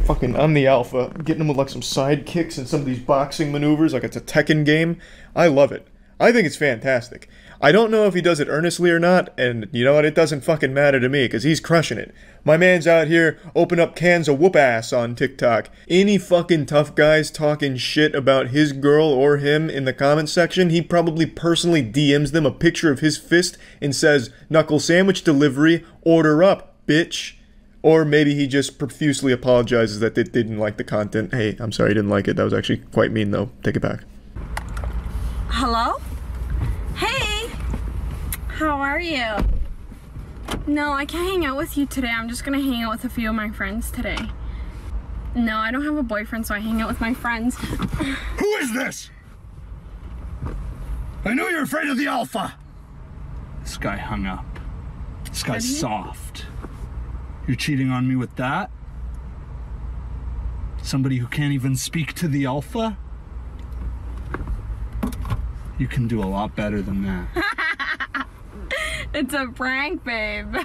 Fucking, I'm the alpha. Getting him with like some side kicks and some of these boxing maneuvers like it's a Tekken game. I love it. I think it's fantastic. I don't know if he does it earnestly or not, and you know what, it doesn't fucking matter to me, because he's crushing it. My man's out here open up cans of whoop ass on TikTok. Any fucking tough guys talking shit about his girl or him in the comment section, he probably personally DMs them a picture of his fist and says, knuckle sandwich delivery, order up, bitch. Or maybe he just profusely apologizes that they didn't like the content. Hey, I'm sorry I didn't like it. That was actually quite mean though. Take it back.
Hello? Hey! How are you?
No, I can't hang out with you today. I'm just gonna hang out with a few of my friends today. No, I don't have a boyfriend, so I hang out with my friends.
Who is this? I know you're afraid of the alpha. This guy hung up. This guy's soft. You're cheating on me with that? Somebody who can't even speak to the alpha? You can do a lot better than that.
It's a prank, babe.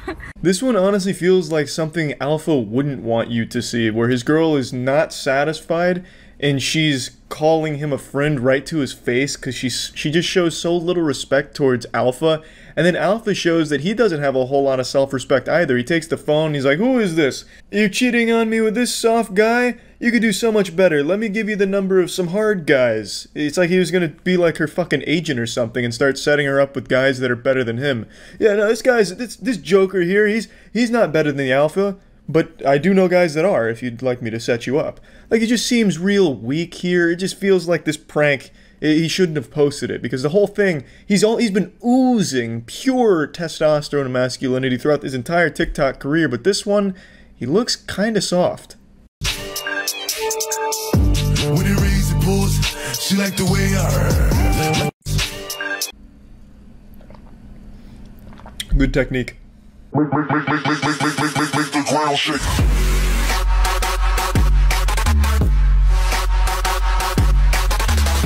This one honestly feels like something Alpha wouldn't want you to see, where his girl is not satisfied and she's calling him a friend right to his face because she just shows so little respect towards Alpha. And then Alpha shows that he doesn't have a whole lot of self-respect either. He takes the phone and he's like, who is this? You're cheating on me with this soft guy? You could do so much better. Let me give you the number of some hard guys. It's like he was gonna be like her fucking agent or something and start setting her up with guys that are better than him. Yeah, no, this Joker here, he's not better than the Alpha. But I do know guys that are, if you'd like me to set you up. Like, he just seems real weak here. It just feels like this prank, he shouldn't have posted it. Because the whole thing, he's been oozing pure testosterone and masculinity throughout his entire TikTok career. But this one, he looks kinda soft.
When he raised the pulls, she liked the way I heard.
Good technique.
Make the ground shake.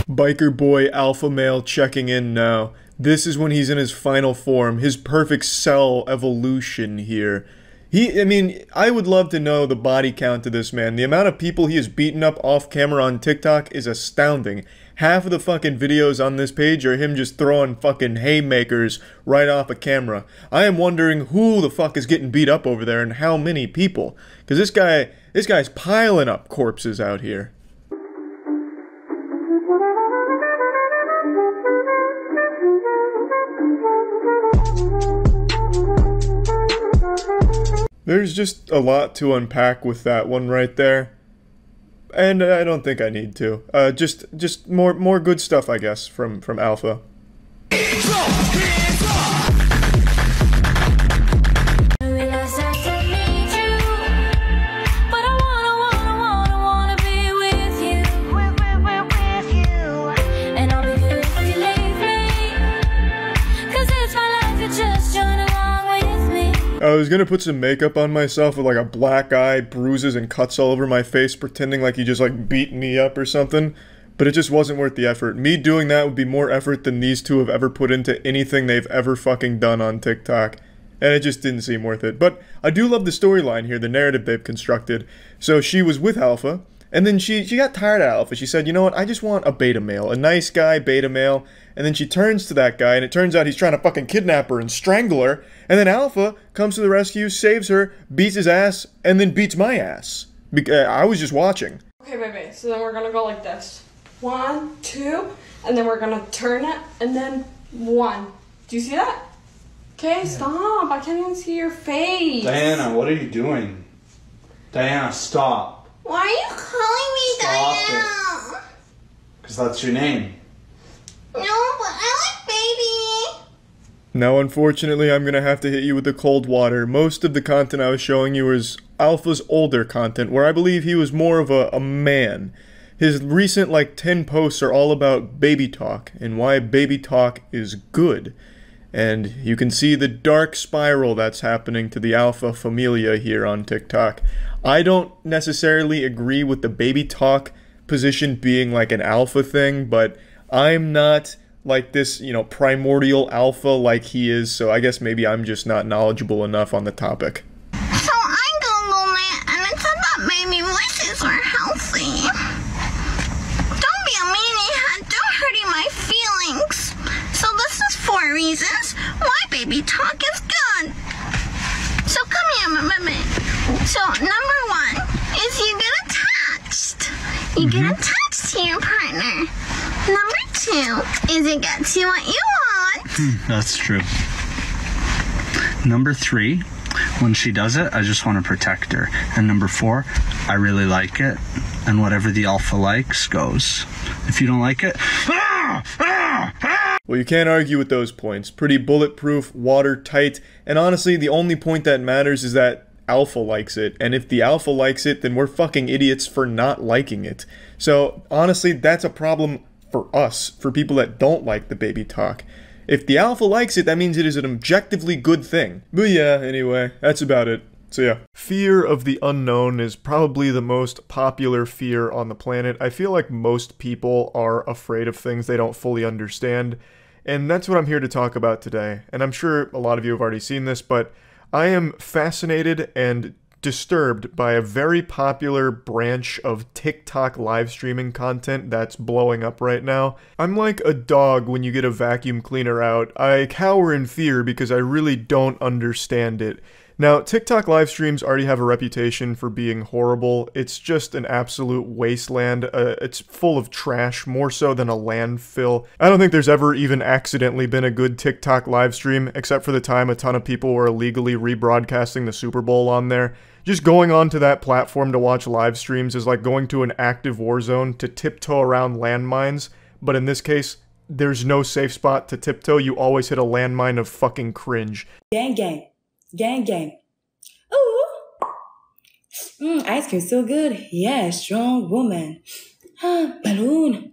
Biker boy alpha male checking in now. This is when he's in his final form, his perfect cell evolution here. I mean, I would love to know the body count of this man. The amount of people he has beaten up off camera on TikTok is astounding. Half of the fucking videos on this page are him just throwing fucking haymakers right off a camera. I am wondering who the fuck is getting beat up over there and how many people. Because this guy's piling up corpses out here. There's just a lot to unpack with that one right there. And I don't think I need to. Just more good stuff, I guess, from Alpha. I was gonna put some makeup on myself with like a black eye, bruises and cuts all over my face, pretending like he just like beat me up or something, but it just wasn't worth the effort. Me doing that would be more effort than these two have ever put into anything they've ever fucking done on TikTok, and it just didn't seem worth it. But I do love the storyline here, the narrative they've constructed. So she was with Alpha, and then she got tired of Alpha. She said, you know what, I just want a beta male, a nice guy beta male. And then she turns to that guy, and it turns out he's trying to fucking kidnap her and strangle her. And then Alpha comes to the rescue, saves her, beats his ass, and then beats my ass. I was just watching.
Okay, baby, so then we're gonna go like this. 1, 2, and then we're gonna turn it, and then 1. Do you see that? Okay, stop. I can't even see your face.
Diana, what are you doing? Diana, stop.
Why are you calling me Diana?
Because that's your name.
No, but I like baby.
Now, unfortunately, I'm gonna have to hit you with the cold water. Most of the content I was showing you was Alpha's older content, where I believe he was more of a man. His recent, like, 10 posts are all about baby talk, and why baby talk is good. And you can see the dark spiral that's happening to the Alpha familia here on TikTok. I don't necessarily agree with the baby talk position being like an alpha thing, but I'm not like this, you know, primordial alpha like he is, so I guess maybe I'm just not knowledgeable enough on the topic.
So I googled it, and it said that baby voices are healthy. Don't be a meanie, don't hurt my feelings. So this is 4 reasons why baby talk is good. So come here, baby. So number 1 is you get attached. You get attached to your partner. Number 2 is it gets you what you want.
That's true. Number 3, when she does it, I just want to protect her. And number 4, I really like it. And whatever the alpha likes goes. If you don't like it,
Well, you can't argue with those points. Pretty bulletproof, watertight, and honestly, the only point that matters is that alpha likes it, and if the alpha likes it, then we're fucking idiots for not liking it. So, honestly, that's a problem for us, for people that don't like the baby talk. If the alpha likes it, that means it is an objectively good thing. But yeah, anyway, that's about it. So yeah. Fear of the unknown is probably the most popular fear on the planet. I feel like most people are afraid of things they don't fully understand, and that's what I'm here to talk about today. And I'm sure a lot of you have already seen this, but I am fascinated and disturbed by a very popular branch of TikTok live streaming content that's blowing up right now. I'm like a dog when you get a vacuum cleaner out. I cower in fear because I really don't understand it. Now, TikTok live streams already have a reputation for being horrible. It's just an absolute wasteland. It's full of trash, more so than a landfill. I don't think there's ever even accidentally been a good TikTok live stream, except for the time a ton of people were illegally rebroadcasting the Super Bowl on there. Just going onto that platform to watch live streams is like going to an active war zone to tiptoe around landmines, but in this case, there's no safe spot to tiptoe. You always hit a landmine of fucking cringe.
Gang gang. Gang gang. Ooh. Ice cream so good. Yeah, strong woman. Balloon.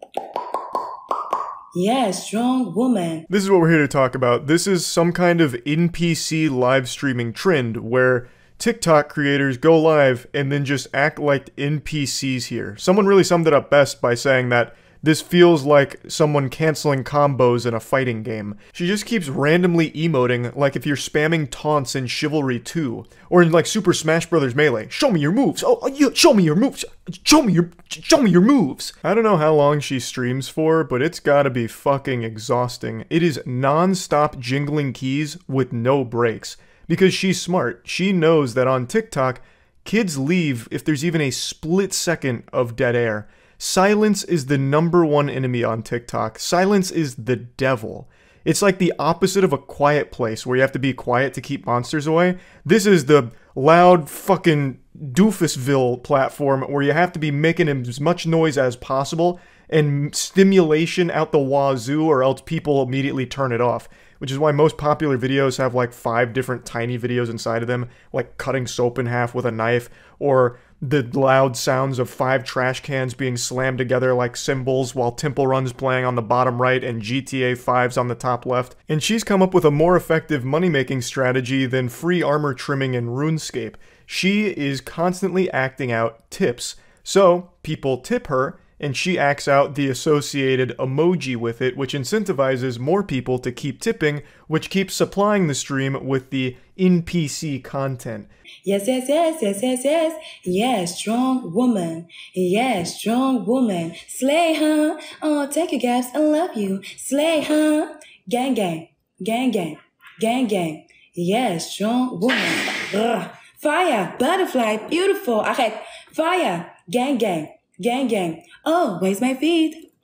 Yeah, strong woman.
This is what we're here to talk about. This is some kind of NPC live streaming trend where TikTok creators go live and then just act like NPCs here. Someone really summed it up best by saying that this feels like someone canceling combos in a fighting game. She just keeps randomly emoting like if you're spamming taunts in Chivalry 2, or in like Super Smash Bros. Melee. Show me your moves. Oh, yeah, show me your moves. Show me your moves. I don't know how long she streams for, but it's gotta be fucking exhausting. It is non-stop jingling keys with no breaks. Because she's smart. She knows that on TikTok, kids leave if there's even a split second of dead air. Silence is the #1 enemy on TikTok. Silence is the devil. It's like the opposite of a quiet place where you have to be quiet to keep monsters away. This is the loud fucking doofusville platform where you have to be making as much noise as possible and stimulation out the wazoo or else people immediately turn it off. Which is why most popular videos have like 5 different tiny videos inside of them, like cutting soap in half with a knife, or the loud sounds of 5 trash cans being slammed together like cymbals while Temple Run's playing on the bottom right and GTA 5's on the top left. And she's come up with a more effective money-making strategy than free armor trimming in RuneScape. She is constantly acting out tips. So, people tip her, and she acts out the associated emoji with it, which incentivizes more people to keep tipping, which keeps supplying the stream with the NPC content.
Yes, yes, yes, yes, yes, yes. Yeah, strong woman. Yeah, strong woman. Slay, huh? Oh, take your gaps. I love you. Slay, huh? Gang, gang. Gang, gang. Gang, gang. Yeah, strong woman. Ugh. Fire. Butterfly. Beautiful. Okay. Fire. Gang, gang. Gang, gang. Oh, where's my feet?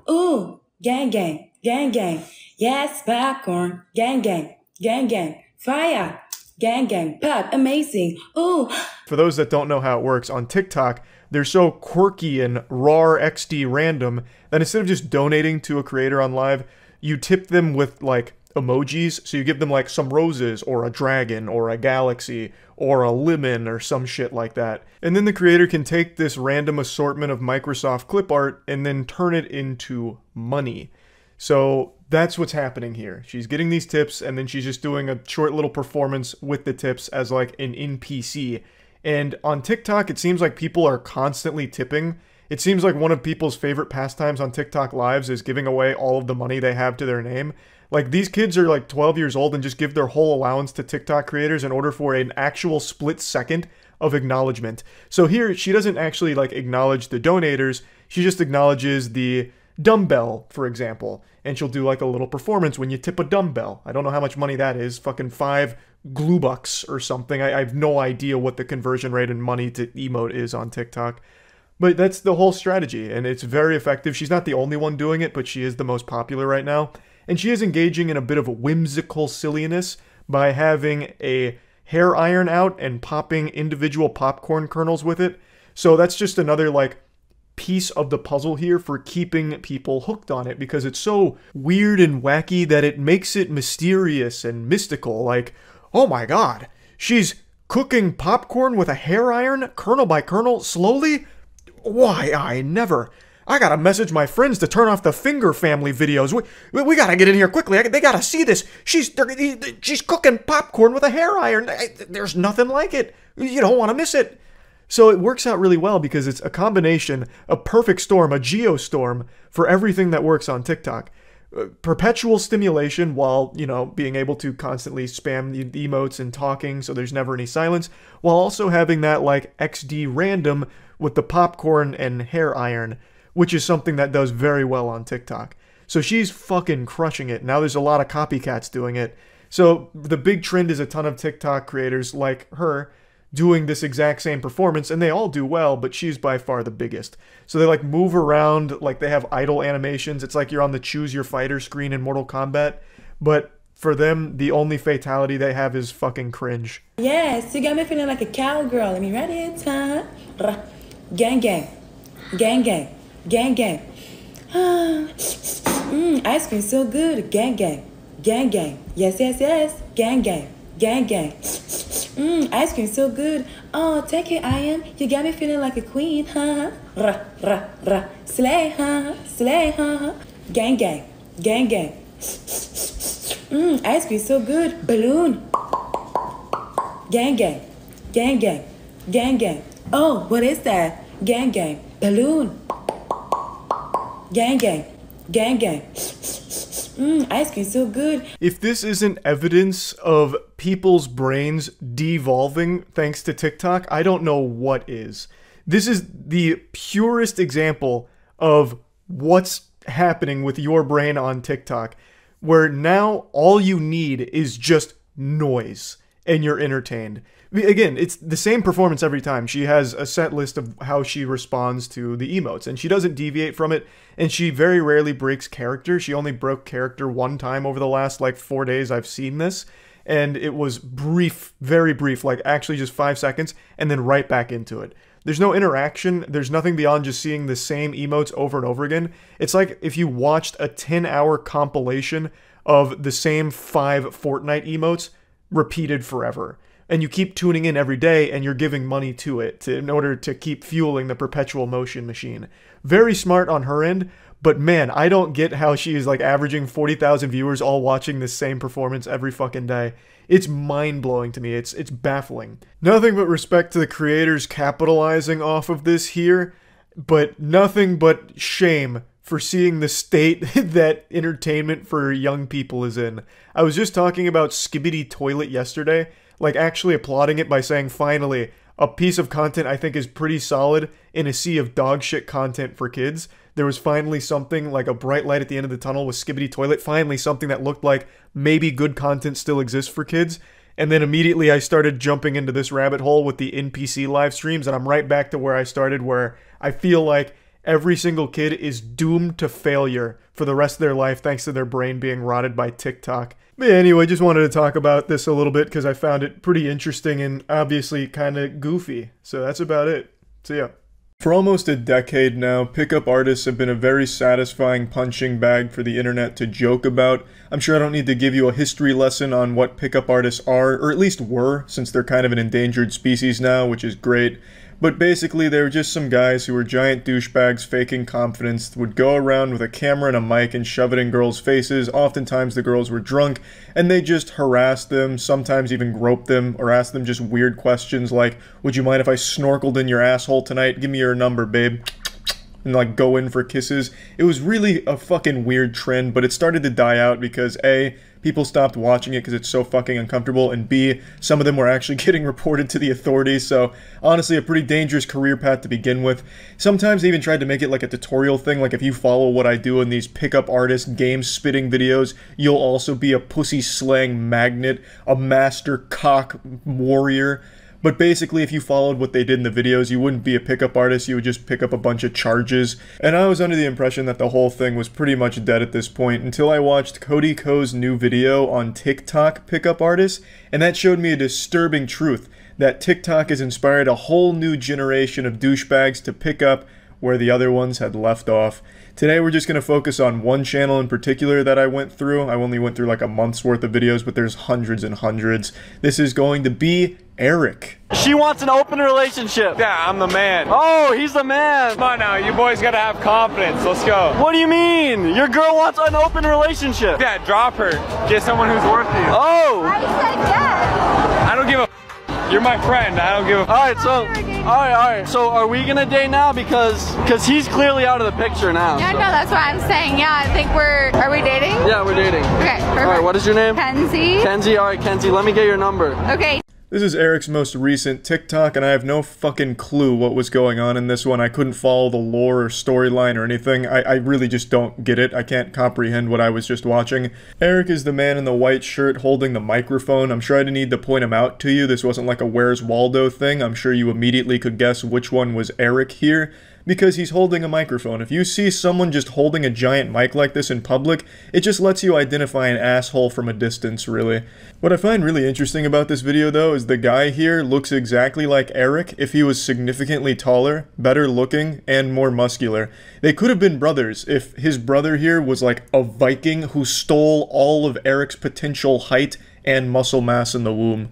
Ooh. Gang, gang. Gang, gang. Yes, popcorn. Gang, gang. Gang, gang. Fire. Gang, gang, pop, amazing, ooh.
For those that don't know how it works, on TikTok, they're so quirky and raw XD random that instead of just donating to a creator on live, you tip them with, like, emojis. So you give them, like, some roses, or a dragon, or a galaxy, or a lemon, or some shit like that. And then the creator can take this random assortment of Microsoft clip art and then turn it into money. So that's what's happening here. She's getting these tips, and then she's just doing a short little performance with the tips as like an NPC. And on TikTok, it seems like people are constantly tipping. It seems like one of people's favorite pastimes on TikTok lives is giving away all of the money they have to their name. Like, these kids are like 12 years old and just give their whole allowance to TikTok creators in order for an actual split second of acknowledgement. So here, she doesn't actually like acknowledge the donators. She just acknowledges the dumbbell, for example, and she'll do like a little performance when you tip a dumbbell. I don't know how much money that is, fucking 5 glue bucks or something. I have no idea what the conversion rate in money to emote is on TikTok. But that's the whole strategy, and it's very effective. She's not the only one doing it, but she is the most popular right now. And she is engaging in a bit of whimsical silliness by having a hair iron out and popping individual popcorn kernels with it. So that's just another like piece of the puzzle here for keeping people hooked on it, because it's so weird and wacky that it makes it mysterious and mystical. Like, oh my god, she's cooking popcorn with a hair iron, kernel by kernel, slowly? Why, I gotta message my friends to turn off the Finger Family videos. We gotta get in here quickly. They gotta see this. She's cooking popcorn with a hair iron. There's nothing like it. You don't want to miss it. So it works out really well because it's a combination, a perfect storm, a geostorm for everything that works on TikTok. Perpetual stimulation while, you know, being able to constantly spam the emotes and talking so there's never any silence, while also having that like XD random with the popcorn and hair iron, which is something that does very well on TikTok. So she's fucking crushing it. Now there's a lot of copycats doing it. So the big trend is a ton of TikTok creators like her doing this exact same performance, and they all do well, but she's by far the biggest. So they like move around, like they have idle animations. It's like you're on the Choose Your Fighter screen in Mortal Kombat, but for them, the only fatality they have is fucking cringe.
Yes, you got me feeling like a cowgirl. Let me ready it, huh? Gang gang. Gang gang. Gang gang. Ice cream so good. Gang gang. Gang gang. Yes, yes, yes. Gang gang. Gang gang. Ice cream so good. Oh, take it, I am. You got me feeling like a queen, huh? Slay, huh? Slay, huh? Gang gang. Gang gang. Ice cream so good. Balloon. Gang gang. Gang gang. Gang gang. Oh, what is that? Gang gang. Balloon. Gang gang. Gang gang. Ice cream so good.
If this isn't evidence of people's brains devolving thanks to TikTok, I don't know what is. This is the purest example of what's happening with your brain on TikTok, where now all you need is just noise and you're entertained. Again, it's the same performance every time. She has a set list of how she responds to the emotes, and she doesn't deviate from it, and she very rarely breaks character. She only broke character one time over the last, like, 4 days I've seen this, and it was brief, very brief, like, actually just 5 seconds, and then right back into it. There's no interaction. There's nothing beyond just seeing the same emotes over and over again. It's like if you watched a 10-hour compilation of the same 5 Fortnite emotes repeated forever. And you keep tuning in every day and you're giving money to it in order to keep fueling the perpetual motion machine. Very smart on her end, but man, I don't get how she is like averaging 40,000 viewers all watching the same performance every fucking day. It's mind-blowing to me. It's baffling. Nothing but respect to the creators capitalizing off of this here, but nothing but shame for seeing the state that entertainment for young people is in. I was just talking about Skibidi Toilet yesterday, like actually applauding it by saying, finally, a piece of content I think is pretty solid in a sea of dog shit content for kids. There was finally something like a bright light at the end of the tunnel with Skibidi Toilet, finally something that looked like maybe good content still exists for kids. And then immediately I started jumping into this rabbit hole with the NPC live streams, and I'm right back to where I started, where I feel like every single kid is doomed to failure for the rest of their life thanks to their brain being rotted by TikTok. But anyway, just wanted to talk about this a little bit because I found it pretty interesting and obviously kind of goofy. So that's about it. So yeah. For almost a decade now, pickup artists have been a very satisfying punching bag for the internet to joke about. I'm sure I don't need to give you a history lesson on what pickup artists are, or at least were, since they're kind of an endangered species now, which is great. But basically, they were just some guys who were giant douchebags faking confidence, would go around with a camera and a mic and shove it in girls' faces. Oftentimes the girls were drunk, and they just harassed them, sometimes even groped them, or asked them just weird questions like, would you mind if I snorkeled in your asshole tonight? Give me your number, babe. And like go in for kisses. It was really a fucking weird trend, but it started to die out because A, people stopped watching it because it's so fucking uncomfortable, and B, some of them were actually getting reported to the authorities, so honestly a pretty dangerous career path to begin with. Sometimes they even tried to make it like a tutorial thing, like if you follow what I do in these pickup artist game spitting videos, you'll also be a pussy slaying magnet, a master cock warrior. But basically, if you followed what they did in the videos, you wouldn't be a pickup artist, you would just pick up a bunch of charges. And I was under the impression that the whole thing was pretty much dead at this point until I watched Cody Ko's new video on TikTok pickup artists, and that showed me a disturbing truth, that TikTok has inspired a whole new generation of douchebags to pick up where the other ones had left off. Today we're just going to focus on one channel in particular that I went through. I only went through like a month's worth of videos, but there's hundreds and hundreds. This is going to be Eric.
She wants an open relationship.
Yeah, I'm the man.
Oh, he's the man.
Come on now, you boys gotta have confidence. Let's go.
What do you mean? Your girl wants an open relationship.
Yeah, drop her. Get someone who's worth you.
Oh!
I said yes. I don't give a You're my friend. I don't give a
Alright, so are we gonna date now? Because he's clearly out of the picture now.
Yeah,
so.
no, that's what I'm saying. Yeah, I think are we dating?
Yeah, we're dating.
Okay, perfect.
Alright, what is your name?
Kenzie.
Kenzie, alright, Kenzie, let me get your number.
Okay.
This is Eric's most recent TikTok, and I have no fucking clue what was going on in this one. I couldn't follow the lore or storyline or anything. I really just don't get it. I can't comprehend what I was just watching. Eric is the man in the white shirt holding the microphone. I'm sure I didn't need to point him out to you. This wasn't like a Where's Waldo thing. I'm sure you immediately could guess which one was Eric here, because he's holding a microphone. If you see someone just holding a giant mic like this in public, it just lets you identify an asshole from a distance, really. What I find really interesting about this video, though, is the guy here looks exactly like Eric if he was significantly taller, better looking, and more muscular. They could have been brothers if his brother here was like a Viking who stole all of Eric's potential height and muscle mass in the womb.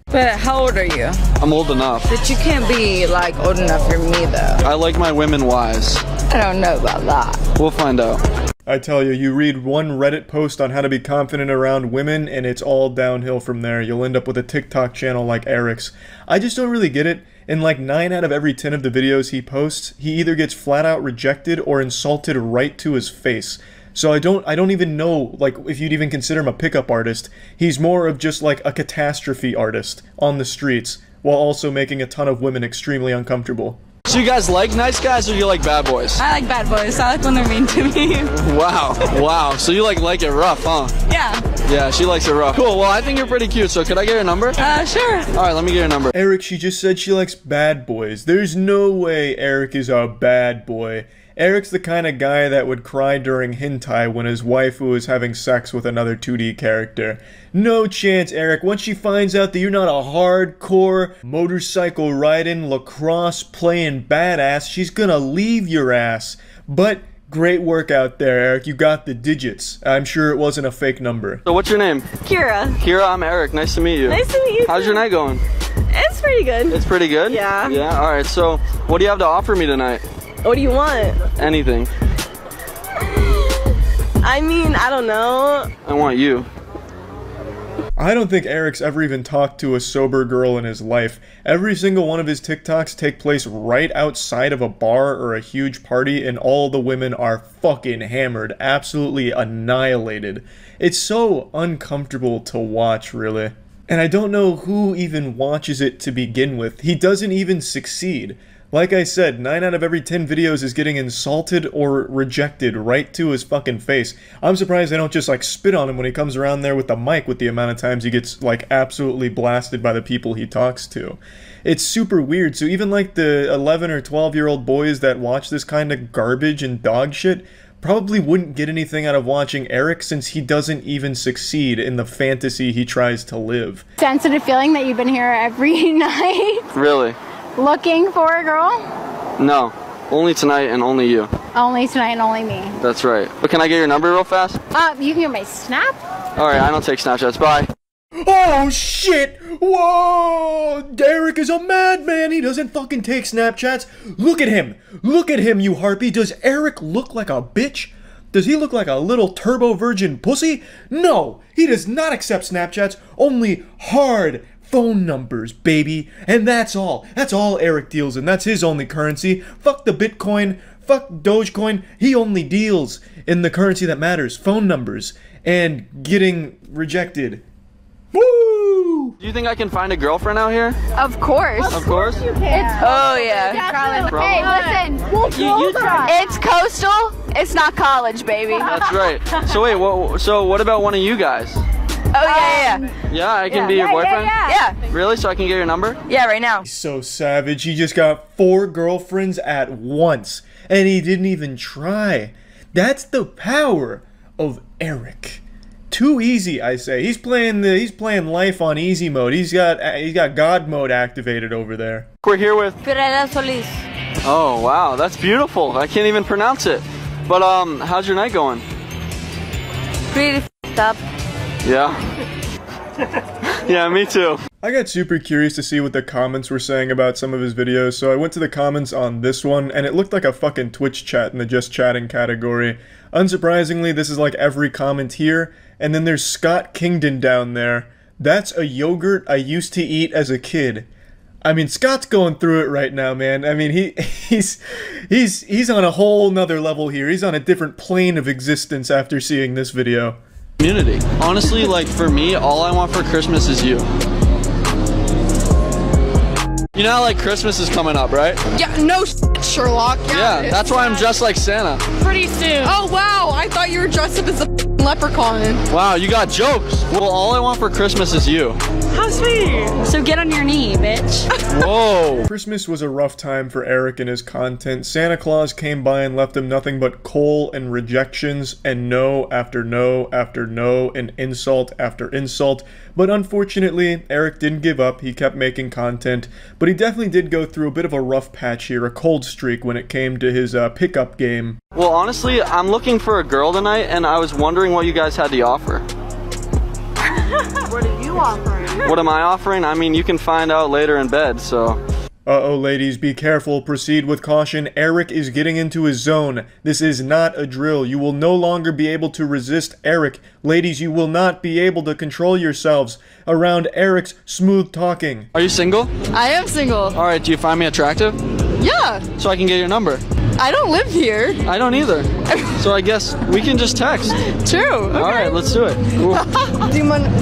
But how old are you?
I'm old enough.
But you can't be like old enough for me though.
I like my women wise.
I don't know about that.
We'll find out.
I tell you, you read one Reddit post on how to be confident around women, and it's all downhill from there. You'll end up with a TikTok channel like Eric's. I just don't really get it. In like 9 out of every 10 of the videos he posts, he either gets flat out rejected or insulted right to his face. So I don't even know, like, if you'd even consider him a pickup artist. He's more of just like a catastrophe artist on the streets, while also making a ton of women extremely uncomfortable.
So you guys like nice guys or you like bad boys?
I like bad boys. I like when they're mean to me.
Wow, wow. So you like it rough, huh?
Yeah.
Yeah, she likes it rough. Cool, well I think you're pretty cute, so could I get your number?
Sure.
Alright, let me get your number.
Eric, she just said she likes bad boys. There's no way Eric is a bad boy. Eric's the kind of guy that would cry during hentai when his waifu is having sex with another 2D character. No chance, Eric. Once she finds out that you're not a hardcore, motorcycle riding, lacrosse playing badass, she's gonna leave your ass. But great work out there, Eric. You got the digits. I'm sure it wasn't a fake number.
So what's your name?
Kira.
Kira, I'm Eric. Nice to meet you.
Nice to meet you.
How's your night going?
It's pretty good.
It's pretty good?
Yeah.
Yeah, alright. So what do you have to offer me tonight?
What do you want?
Anything.
I mean, I don't know.
I want you.
I don't think Eric's ever even talked to a sober girl in his life. Every single one of his TikToks take place right outside of a bar or a huge party, and all the women are fucking hammered, absolutely annihilated. It's so uncomfortable to watch, really. And I don't know who even watches it to begin with. He doesn't even succeed. Like I said, 9 out of every 10 videos is getting insulted or rejected right to his fucking face. I'm surprised they don't just like spit on him when he comes around there with the mic with the amount of times he gets like absolutely blasted by the people he talks to. It's super weird. So even like the 11 or 12-year-old boys that watch this kind of garbage and dog shit probably wouldn't get anything out of watching Eric, since he doesn't even succeed in the fantasy he tries to live.
Sensitive feeling that you've been here every night.
Really?
Looking for a girl?
No. Only tonight and only you.
Only tonight and only me.
That's right. But can I get your number real fast?
You can get my Snap?
Alright, I don't take Snapchats. Bye.
Oh shit! Whoa! Derek is a madman! He doesn't fucking take Snapchats! Look at him! Look at him, you harpy! Does Eric look like a bitch? Does he look like a little turbo virgin pussy? No! He does not accept Snapchats, only hard phone numbers, baby. And that's all. That's all Eric deals in. That's his only currency. Fuck the Bitcoin. Fuck Dogecoin. He only deals in the currency that matters. Phone numbers. And getting rejected. Woo!
Do you think I can find a girlfriend out here?
Of course.
Of course?
You can. Oh yeah.
Hey,
listen. It's coastal. It's not college, baby.
That's right. So wait, what about one of you guys?
Oh yeah.
Yeah, I can be your boyfriend?
Yeah.
Really? So I can get your number?
Yeah, right now.
He's so savage. He just got 4 girlfriends at once. And he didn't even try. That's the power of Eric. Too easy, I say. He's playing life on easy mode. He's got God mode activated over there.
We're here with
Pirela Solis.
Oh, wow, that's beautiful. I can't even pronounce it. But, how's your night going?
Pretty f***ed up.
Yeah? Yeah, me too.
I got super curious to see what the comments were saying about some of his videos, so I went to the comments on this one, and it looked like a fucking Twitch chat in the just chatting category. Unsurprisingly, this is like every comment here, and then there's Scott Kingdon down there. That's a yogurt I used to eat as a kid. I mean, Scott's going through it right now, man. I mean, he's on a whole nother level here. He's on a different plane of existence after seeing this video.
Community. Honestly, like, for me, all I want for Christmas is you. You know how, like, Christmas is coming up, right?
Yeah, no Sherlock.
Yeah, that's why I'm dressed like Santa.
Pretty soon. Oh, wow. I thought you were dressed up as a leprechaun.
Wow, you got jokes. Well, all I want for Christmas is you.
How sweet.
So get on your knee, bitch.
Whoa.
Christmas was a rough time for Eric and his content. Santa Claus came by and left him nothing but coal and rejections and no after no after no and insult after insult. But unfortunately, Eric didn't give up. He kept making content, but he definitely did go through a bit of a rough patch here, a cold streak when it came to his pickup game.
Well, honestly, I'm looking for a girl tonight, and I was wondering what you guys had to offer.
What are you offering?
What am I offering? I mean, you can find out later in bed, so...
Uh-oh, ladies, be careful. Proceed with caution. Eric is getting into his zone. This is not a drill. You will no longer be able to resist Eric. Ladies, you will not be able to control yourselves around Eric's smooth talking.
Are you single?
I am single.
Alright, do you find me attractive?
Yeah.
So I can get your number.
I don't live here.
I don't either. So I guess we can just text.
True. Okay.
Alright, let's do it.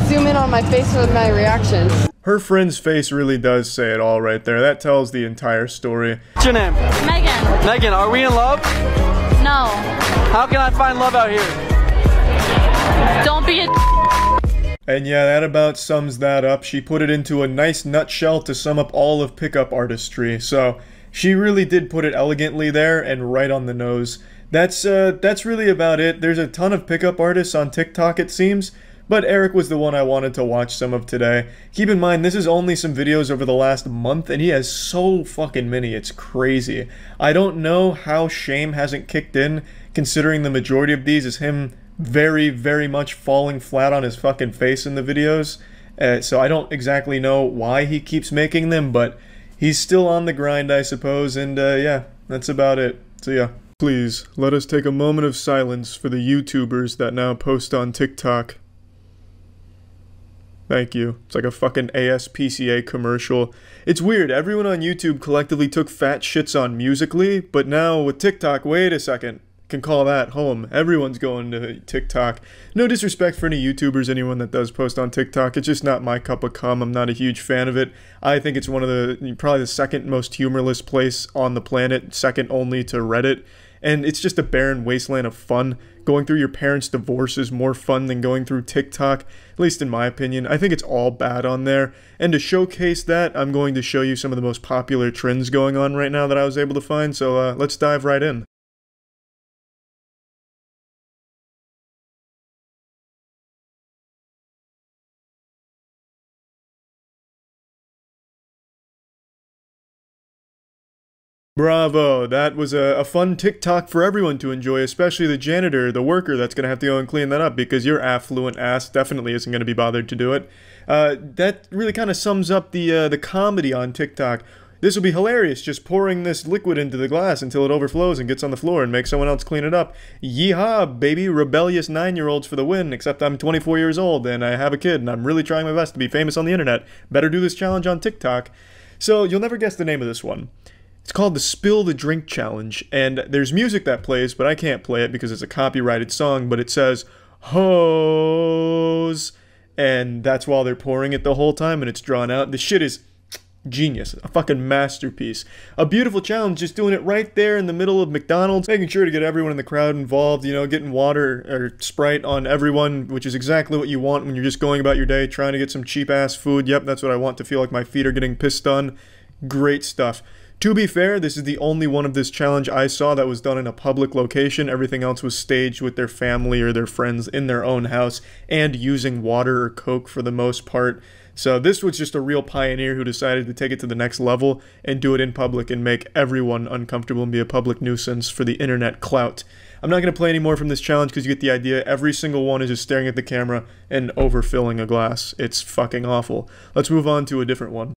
Zoom in on my face with my reaction.
Her friend's face really does say it all right there. That tells the entire story.
What's your name?
Megan.
Megan, are we in love?
No.
How can I find love out here?
Don't be a
And yeah, that about sums that up. She put it into a nice nutshell to sum up all of pickup artistry. So she really did put it elegantly there and right on the nose. That's really about it. There's a ton of pickup artists on TikTok, it seems. But Eric was the one I wanted to watch some of today. Keep in mind, this is only some videos over the last month, and he has so fucking many, it's crazy. I don't know how shame hasn't kicked in, considering the majority of these is him very, very much falling flat on his fucking face in the videos. So I don't exactly know why he keeps making them, but he's still on the grind, I suppose, and yeah, that's about it. So yeah. Please, let us take a moment of silence for the YouTubers that now post on TikTok. Thank you. It's like a fucking ASPCA commercial. It's weird, everyone on YouTube collectively took fat shits on Musical.ly, but now with TikTok, wait a second, can call that home. Everyone's going to TikTok. No disrespect for any YouTubers, anyone that does post on TikTok, it's just not my cup of cum. I'm not a huge fan of it. I think it's one of the, probably the second most humorless place on the planet, second only to Reddit. And it's just a barren wasteland of fun. Going through your parents' divorce is more fun than going through TikTok, at least in my opinion. I think it's all bad on there. And to showcase that, I'm going to show you some of the most popular trends going on right now that I was able to find. So let's dive right in. Bravo, that was a fun TikTok for everyone to enjoy, especially the janitor, the worker that's going to have to go and clean that up because your affluent ass definitely isn't going to be bothered to do it. That really kind of sums up the comedy on TikTok. This will be hilarious, just pouring this liquid into the glass until it overflows and gets on the floor and makes someone else clean it up. Yeehaw, baby, rebellious 9-year-olds for the win, except I'm 24 years old and I have a kid and I'm really trying my best to be famous on the internet. Better do this challenge on TikTok. So you'll never guess the name of this one. It's called the Spill the Drink Challenge, and there's music that plays, but I can't play it because it's a copyrighted song, but it says, hose, and that's while they're pouring it the whole time, and it's drawn out. The shit is genius, a fucking masterpiece. A beautiful challenge, just doing it right there in the middle of McDonald's, making sure to get everyone in the crowd involved, you know, getting water or Sprite on everyone, which is exactly what you want when you're just going about your day, trying to get some cheap-ass food. Yep, that's what I want, to feel like my feet are getting pissed on. Great stuff. To be fair, this is the only one of this challenge I saw that was done in a public location. Everything else was staged with their family or their friends in their own house and using water or Coke for the most part So this was just a real pioneer who decided to take it to the next level and do it in public and make everyone uncomfortable and be a public nuisance for the internet clout. I'm not going to play any more from this challenge because you get the idea. Every single one is just staring at the camera and overfilling a glass. It's fucking awful. Let's move on to a different one.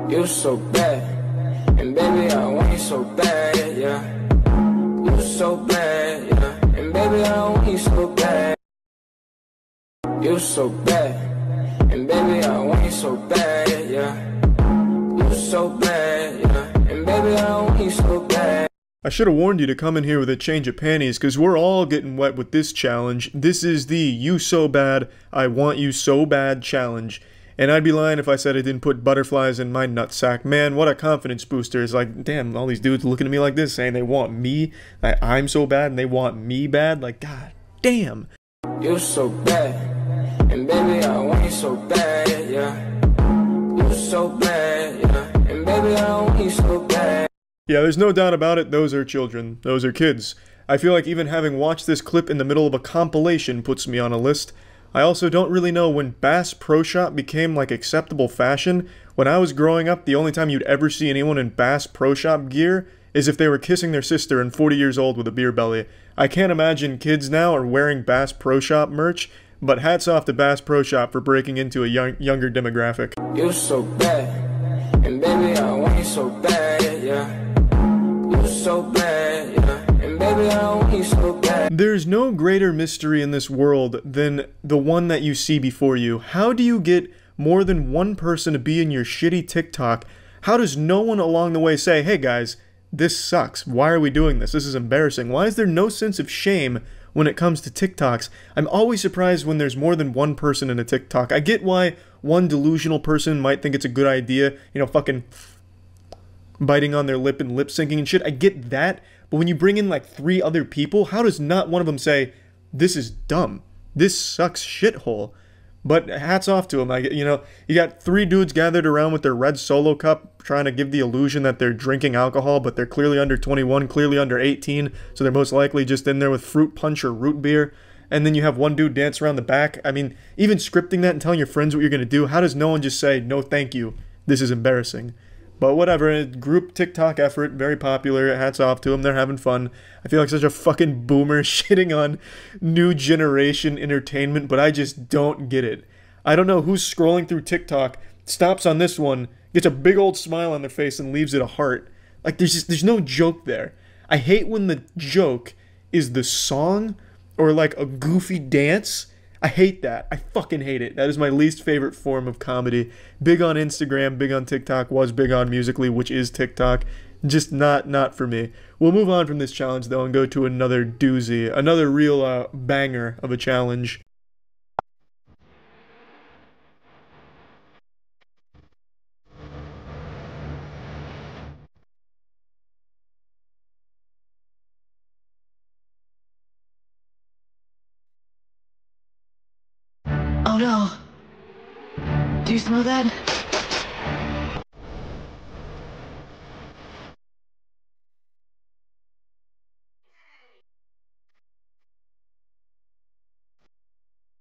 You're so bad, and baby I want you so bad, yeah. You're so bad, yeah, and baby I want you so bad. You're so bad, and baby I want you so bad, yeah. You're so bad, yeah, and baby I want you so bad.
I should have warned you to come in here with a change of panties, because we're all getting wet with this challenge. This is the You So Bad, I Want You So Bad challenge. And I'd be lying if I said I didn't put butterflies in my nutsack. Man, what a confidence booster. It's like, damn, all these dudes looking at me like this, saying they want me, I'm so bad, and they want me bad. Like, god damn.
You're so bad, and baby I want you so bad, yeah. You're so bad, yeah, and baby I want you so bad.
Yeah, there's no doubt about it, those are children. Those are kids. I feel like even having watched this clip in the middle of a compilation puts me on a list. I also don't really know when Bass Pro Shop became like acceptable fashion. When I was growing up, the only time you'd ever see anyone in Bass Pro Shop gear is if they were kissing their sister and 40 years old with a beer belly. I can't imagine kids now are wearing Bass Pro Shop merch, but hats off to Bass Pro Shop for breaking into a younger demographic.
You're so bad, and baby I want you so bad, yeah. You're so bad, yeah, and baby I want you so bad.
There's no greater mystery in this world than the one that you see before you. How do you get more than one person to be in your shitty TikTok? How does no one along the way say, hey guys, this sucks, why are we doing this? This is embarrassing. Why is there no sense of shame when it comes to TikToks? I'm always surprised when there's more than one person in a TikTok. I get why one delusional person might think it's a good idea, you know, fucking biting on their lip and lip syncing and shit. I get that, but when you bring in like 3 other people, how does not one of them say, this is dumb, this sucks shithole? But hats off to them. You know, you got 3 dudes gathered around with their red Solo cup trying to give the illusion that they're drinking alcohol, but they're clearly under 21, clearly under 18, so they're most likely just in there with fruit punch or root beer. And then you have one dude dance around the back. I mean, even scripting that and telling your friends what you're going to do, how does no one just say, no thank you, this is embarrassing? But whatever, a group TikTok effort, very popular, hats off to them, they're having fun. I feel like such a fucking boomer shitting on new generation entertainment, but I just don't get it. I don't know who's scrolling through TikTok, stops on this one, gets a big old smile on their face and leaves it a heart. Like, there's no joke there. I hate when the joke is the song or like a goofy dance. I hate that. I fucking hate it. That is my least favorite form of comedy. Big on Instagram, big on TikTok, was big on Musical.ly, which is TikTok. Just not for me. We'll move on from this challenge though and go to another doozy, another real banger of a challenge.
Oh no. Do you smell that?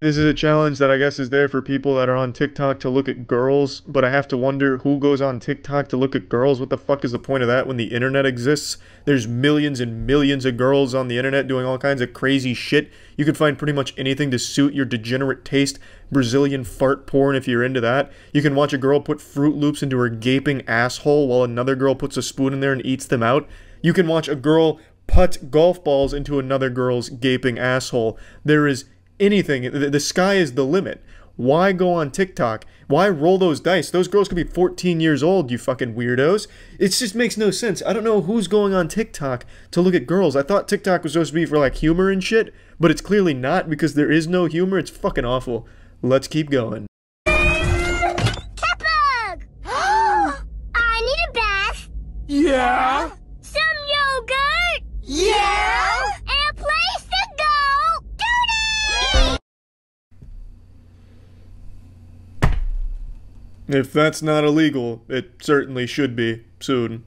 This is a challenge that I guess is there for people that are on TikTok to look at girls, but I have to wonder who goes on TikTok to look at girls. What the fuck is the point of that when the internet exists? There's millions and millions of girls on the internet doing all kinds of crazy shit. You can find pretty much anything to suit your degenerate taste. Brazilian fart porn if you're into that. You can watch a girl put Fruit Loops into her gaping asshole while another girl puts a spoon in there and eats them out. You can watch a girl putt golf balls into another girl's gaping asshole. There is anything. The sky is the limit. Why go on TikTok? Why roll those dice? Those girls could be 14 years old, you fucking weirdos. It just makes no sense. I don't know who's going on TikTok to look at girls. I thought TikTok was supposed to be for like humor and shit, but it's clearly not because there is no humor. It's fucking awful. Let's keep going.
Catbug! I need a bath.
Yeah?
Some yogurt.
Yeah?
And a place to go. Duty!
If that's not illegal, it certainly should be soon.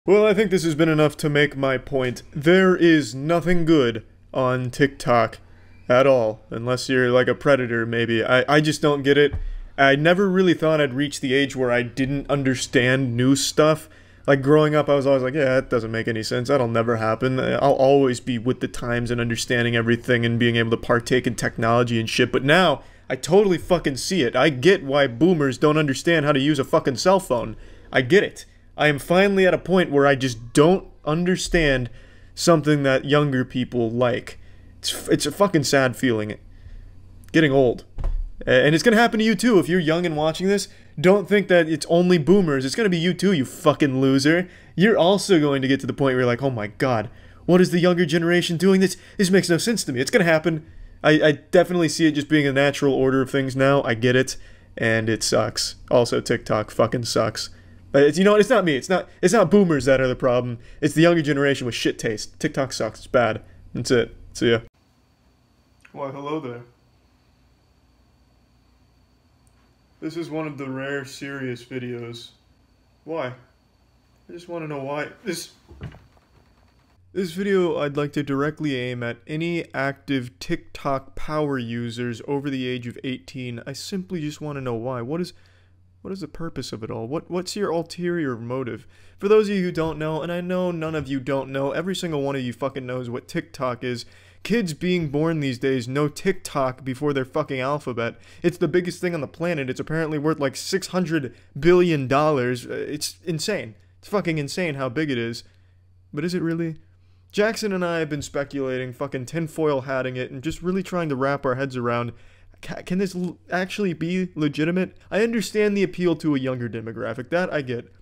Well, I think this has been enough to make my point. There is nothing good on TikTok at all, unless you're like a predator, maybe. I just don't get it. I never really thought I'd reach the age where I didn't understand new stuff. Like, growing up, I was always like, yeah, that doesn't make any sense. That'll never happen. I'll always be with the times and understanding everything and being able to partake in technology and shit. But now, I totally fucking see it. I get why boomers don't understand how to use a fucking cell phone. I get it. I am finally at a point where I just don't understand something that younger people like. It's a fucking sad feeling. Getting old. And it's gonna happen to you too if you're young and watching this. Don't think that it's only boomers. It's gonna be you too, you fucking loser. You're also going to get to the point where you're like, oh my god, what is the younger generation doing? This makes no sense to me. It's gonna happen. I definitely see it just being a natural order of things now. I get it. And it sucks. Also, TikTok fucking sucks. But you know what? It's not me. It's not boomers that are the problem. It's the younger generation with shit taste. TikTok sucks. It's bad. That's it. See ya. Why, hello there. This is one of the rare serious videos. Why? I just want to know why. This video I'd like to directly aim at any active TikTok power users over the age of 18. I simply just want to know why. What is the purpose of it all? What's your ulterior motive? For those of you who don't know, and I know none of you don't know, every single one of you fucking knows what TikTok is. Kids being born these days know TikTok before their fucking alphabet. It's the biggest thing on the planet. It's apparently worth like $600 billion. It's insane. It's fucking insane how big it is. But is it really? Jackson and I have been speculating, fucking tinfoil hatting it, and just really trying to wrap our heads around, can this actually be legitimate? I understand the appeal to a younger demographic. That I get,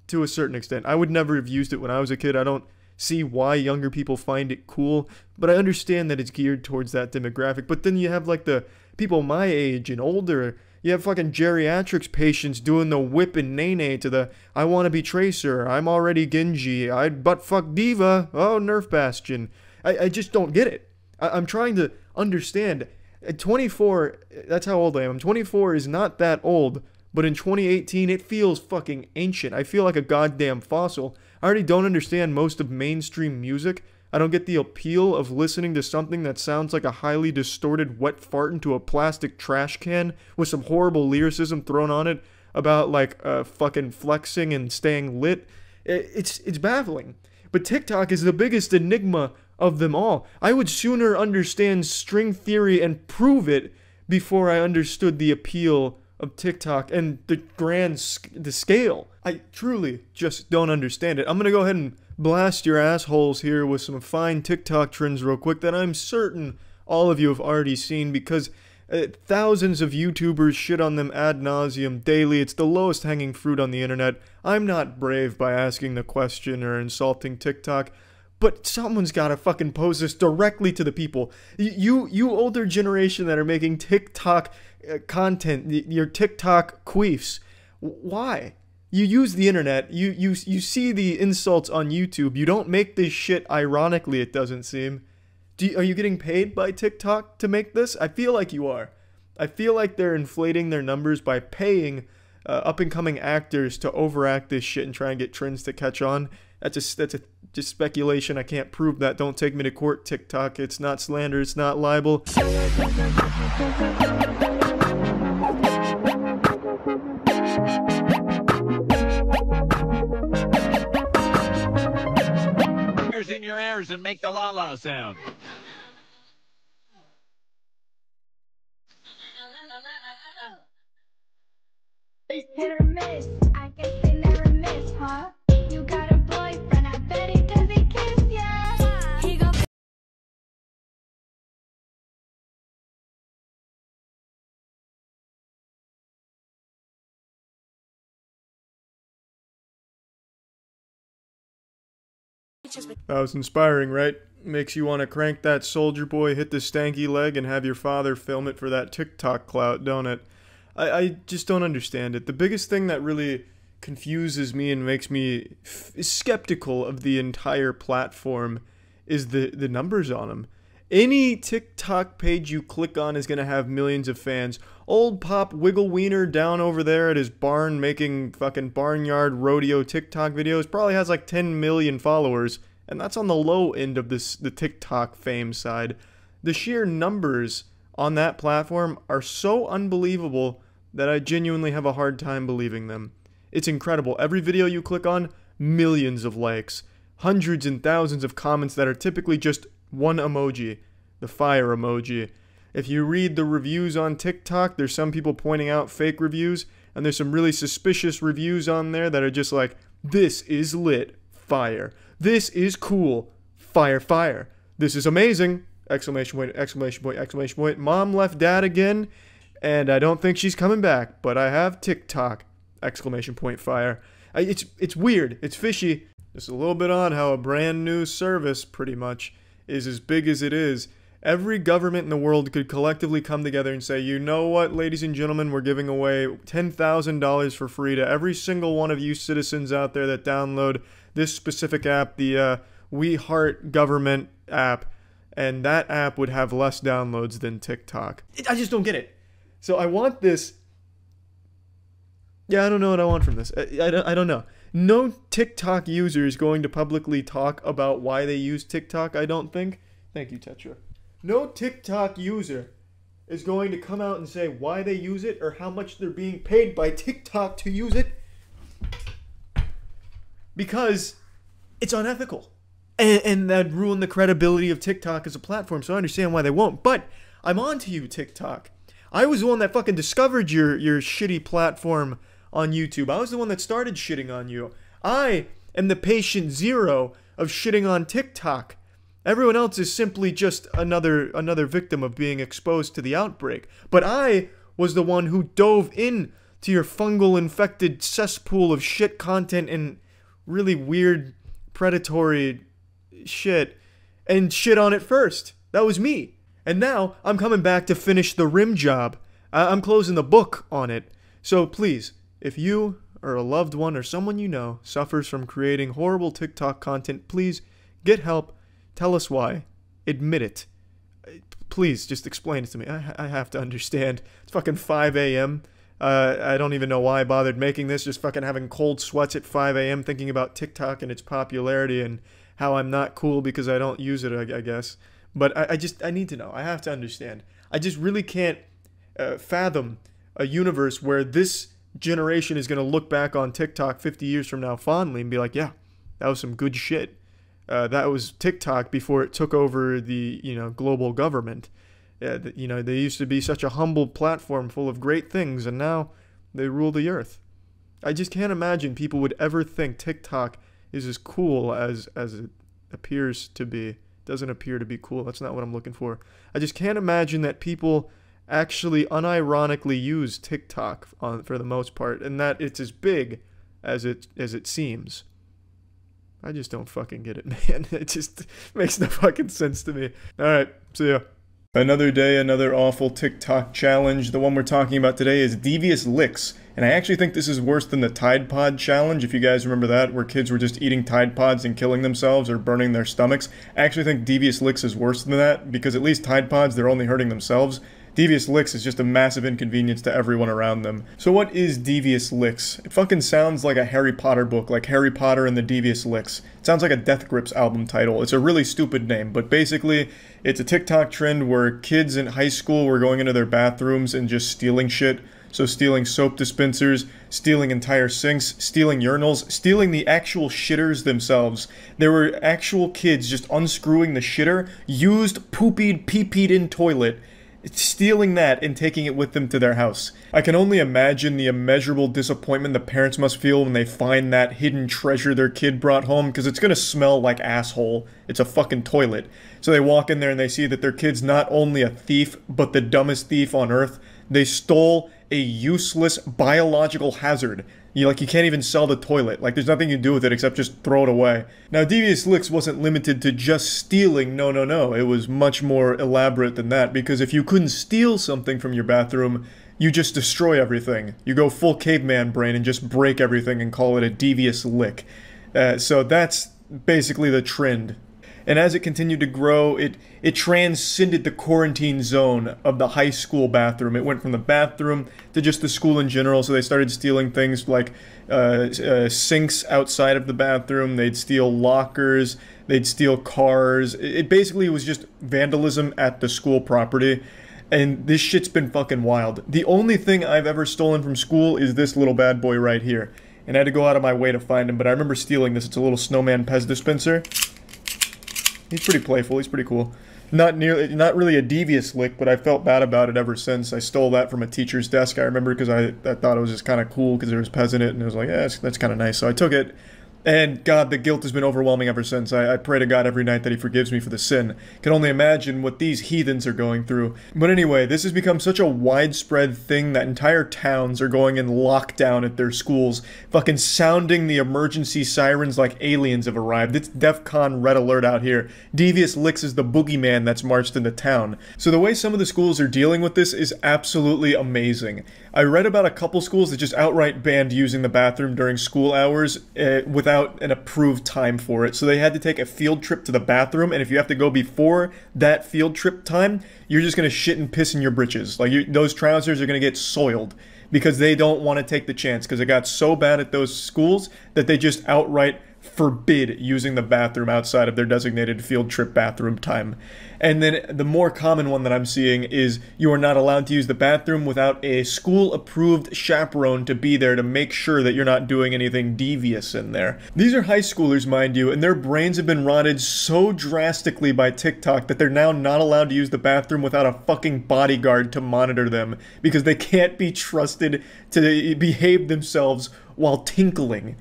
to a certain extent. I would never have used it when I was a kid. I don't see why younger people find it cool, but I understand that it's geared towards that demographic. But then you have like the people my age and older. You have fucking geriatrics patients doing the whip and nay-nay to the I want to be Tracer, I'm already Genji, I'd butt-fuck Diva, oh, Nerf Bastion. I just don't get it. I'm trying to understand. At 24, that's how old I am. 24 is not that old, but in 2018, it feels fucking ancient. I feel like a goddamn fossil. I already don't understand most of mainstream music. I don't get the appeal of listening to something that sounds like a highly distorted wet fart into a plastic trash can with some horrible lyricism thrown on it about like fucking flexing and staying lit. It's baffling. But TikTok is the biggest enigma of them all. I would sooner understand string theory and prove it before I understood the appeal of TikTok and the scale. I truly just don't understand it. I'm gonna go ahead and blast your assholes here with some fine TikTok trends real quick that I'm certain all of you have already seen, because thousands of YouTubers shit on them ad nauseum daily. It's the lowest hanging fruit on the internet. I'm not brave by asking the question or insulting TikTok, but someone's gotta fucking pose this directly to the people. You older generation that are making TikTok content, your TikTok queefs, why? You use the internet, you see the insults on YouTube, you don't make this shit ironically, it doesn't seem. Are you getting paid by TikTok to make this? I feel like you are. I feel like they're inflating their numbers by paying up-and-coming actors to overact this shit and try and get trends to catch on. That's just speculation. I can't prove that. Don't take me to court, TikTok. It's not slander. It's not libel.
In your ears and make the la la sound.
Hit or miss, I guess they never miss, huh? You got a boyfriend, I bet he doesn't kiss ya. He go.
That was inspiring, right? Makes you want to crank that soldier boy, hit the stanky leg, and have your father film it for that TikTok clout, don't it? I just don't understand it. The biggest thing that really confuses me and makes me skeptical of the entire platform is the numbers on them. Any TikTok page you click on is going to have millions of fans. Old Pop Wiggle Wiener down over there at his barn making fucking barnyard rodeo TikTok videos probably has like 10 million followers, and that's on the low end of the TikTok fame side. The sheer numbers on that platform are so unbelievable that I genuinely have a hard time believing them. It's incredible. Every video you click on, millions of likes, hundreds and thousands of comments that are typically just one emoji, the fire emoji. If you read the reviews on TikTok, there's some people pointing out fake reviews, and there's some really suspicious reviews on there that are just like, this is lit, fire. This is cool, fire, fire. This is amazing, exclamation point, exclamation point, exclamation point. Mom left dad again, and I don't think she's coming back, but I have TikTok, exclamation point, fire. It's weird, it's fishy. It's a little bit odd how a brand new service, pretty much, is as big as it is. Every government in the world could collectively come together and say, you know what, ladies and gentlemen, we're giving away $10,000 for free to every single one of you citizens out there that download this specific app, the We Heart Government app, and that app would have less downloads than TikTok. I just don't get it. So I want this. Yeah, I don't know what I want from this. I don't know. No TikTok user is going to publicly talk about why they use TikTok, I don't think. Thank you, Tetra. No TikTok user is going to come out and say why they use it or how much they're being paid by TikTok to use it, because it's unethical. And that'd ruin the credibility of TikTok as a platform, so I understand why they won't. But I'm on to you, TikTok. I was the one that fucking discovered your shitty platform on YouTube. I was the one that started shitting on you. I am the patient zero of shitting on TikTok. Everyone else is simply just another victim of being exposed to the outbreak. But I was the one who dove in to your fungal infected cesspool of shit content and really weird predatory shit and shit on it first. That was me. And now I'm coming back to finish the rim job. I'm closing the book on it. So please, if you or a loved one or someone you know suffers from creating horrible TikTok content, please get help. Tell us why. Admit it. Please, just explain it to me. I have to understand. It's fucking 5 a.m. I don't even know why I bothered making this. Just fucking having cold sweats at 5 a.m. thinking about TikTok and its popularity and how I'm not cool because I don't use it, I guess. But I need to know. I have to understand. I just really can't fathom a universe where this generation is going to look back on TikTok 50 years from now fondly and be like, yeah, that was some good shit. That was TikTok before it took over the, global government. They used to be such a humble platform full of great things, and now they rule the earth. I just can't imagine people would ever think TikTok is as cool as it appears to be. It doesn't appear to be cool. That's not what I'm looking for. I just can't imagine that people actually unironically use TikTok for the most part, and that it's as big as it seems. I just don't fucking get it, man. It just makes no fucking sense to me. Alright, see ya. Another day, another awful TikTok challenge. The one we're talking about today is Devious Licks. And I actually think this is worse than the Tide Pod challenge, if you guys remember that, where kids were just eating Tide Pods and killing themselves or burning their stomachs. I actually think Devious Licks is worse than that, because at least Tide Pods, they're only hurting themselves. Devious Licks is just a massive inconvenience to everyone around them. So what is Devious Licks? It fucking sounds like a Harry Potter book, like Harry Potter and the Devious Licks. It sounds like a Death Grips album title. It's a really stupid name, but basically, it's a TikTok trend where kids in high school were going into their bathrooms and just stealing shit. So stealing soap dispensers, stealing entire sinks, stealing urinals, stealing the actual shitters themselves. There were actual kids just unscrewing the shitter, used, poopied, pee-peed in toilet, stealing that and taking it with them to their house. I can only imagine the immeasurable disappointment the parents must feel when they find that hidden treasure their kid brought home, because it's gonna smell like asshole. It's a fucking toilet. So they walk in there and they see that their kid's not only a thief, but the dumbest thief on earth. They stole a useless biological hazard. You can't even sell the toilet. Like, there's nothing you can do with it except just throw it away. Now, Devious Licks wasn't limited to just stealing. No. It was much more elaborate than that, because if you couldn't steal something from your bathroom, you just destroy everything. You go full caveman brain and just break everything and call it a Devious Lick. So that's basically the trend. And as it continued to grow, it transcended the quarantine zone of the high school bathroom. It went from the bathroom to just the school in general. So they started stealing things like sinks outside of the bathroom. They'd steal lockers. They'd steal cars. It basically was just vandalism at the school property. And this shit's been fucking wild. The only thing I've ever stolen from school is this little bad boy right here. And I had to go out of my way to find him, but I remember stealing this. It's a little snowman Pez dispenser. He's pretty playful. He's pretty cool. Not really a devious lick, but I felt bad about it ever since. I stole that from a teacher's desk, I remember, because I thought it was just kind of cool because there was Pez in it, and it was like, yeah, that's kind of nice. So I took it. And God, the guilt has been overwhelming ever since. I pray to God every night that he forgives me for the sin. Can only imagine what these heathens are going through. But anyway, this has become such a widespread thing that entire towns are going in lockdown at their schools, fucking sounding the emergency sirens like aliens have arrived. It's DEFCON red alert out here. Devious Licks is the boogeyman that's marched into town. So the way some of the schools are dealing with this is absolutely amazing. I read about a couple schools that just outright banned using the bathroom during school hours without an approved time for it. So they had to take a field trip to the bathroom, and if you have to go before that field trip time, you're just going to shit and piss in your britches. Like, those trousers are going to get soiled because they don't want to take the chance, because it got so bad at those schools that they just outright forbid using the bathroom outside of their designated field trip bathroom time. And then the more common one that I'm seeing is you are not allowed to use the bathroom without a school-approved chaperone to be there to make sure that you're not doing anything devious in there. These are high schoolers, mind you, and their brains have been rotted so drastically by TikTok that they're now not allowed to use the bathroom without a fucking bodyguard to monitor them because they can't be trusted to behave themselves while tinkling.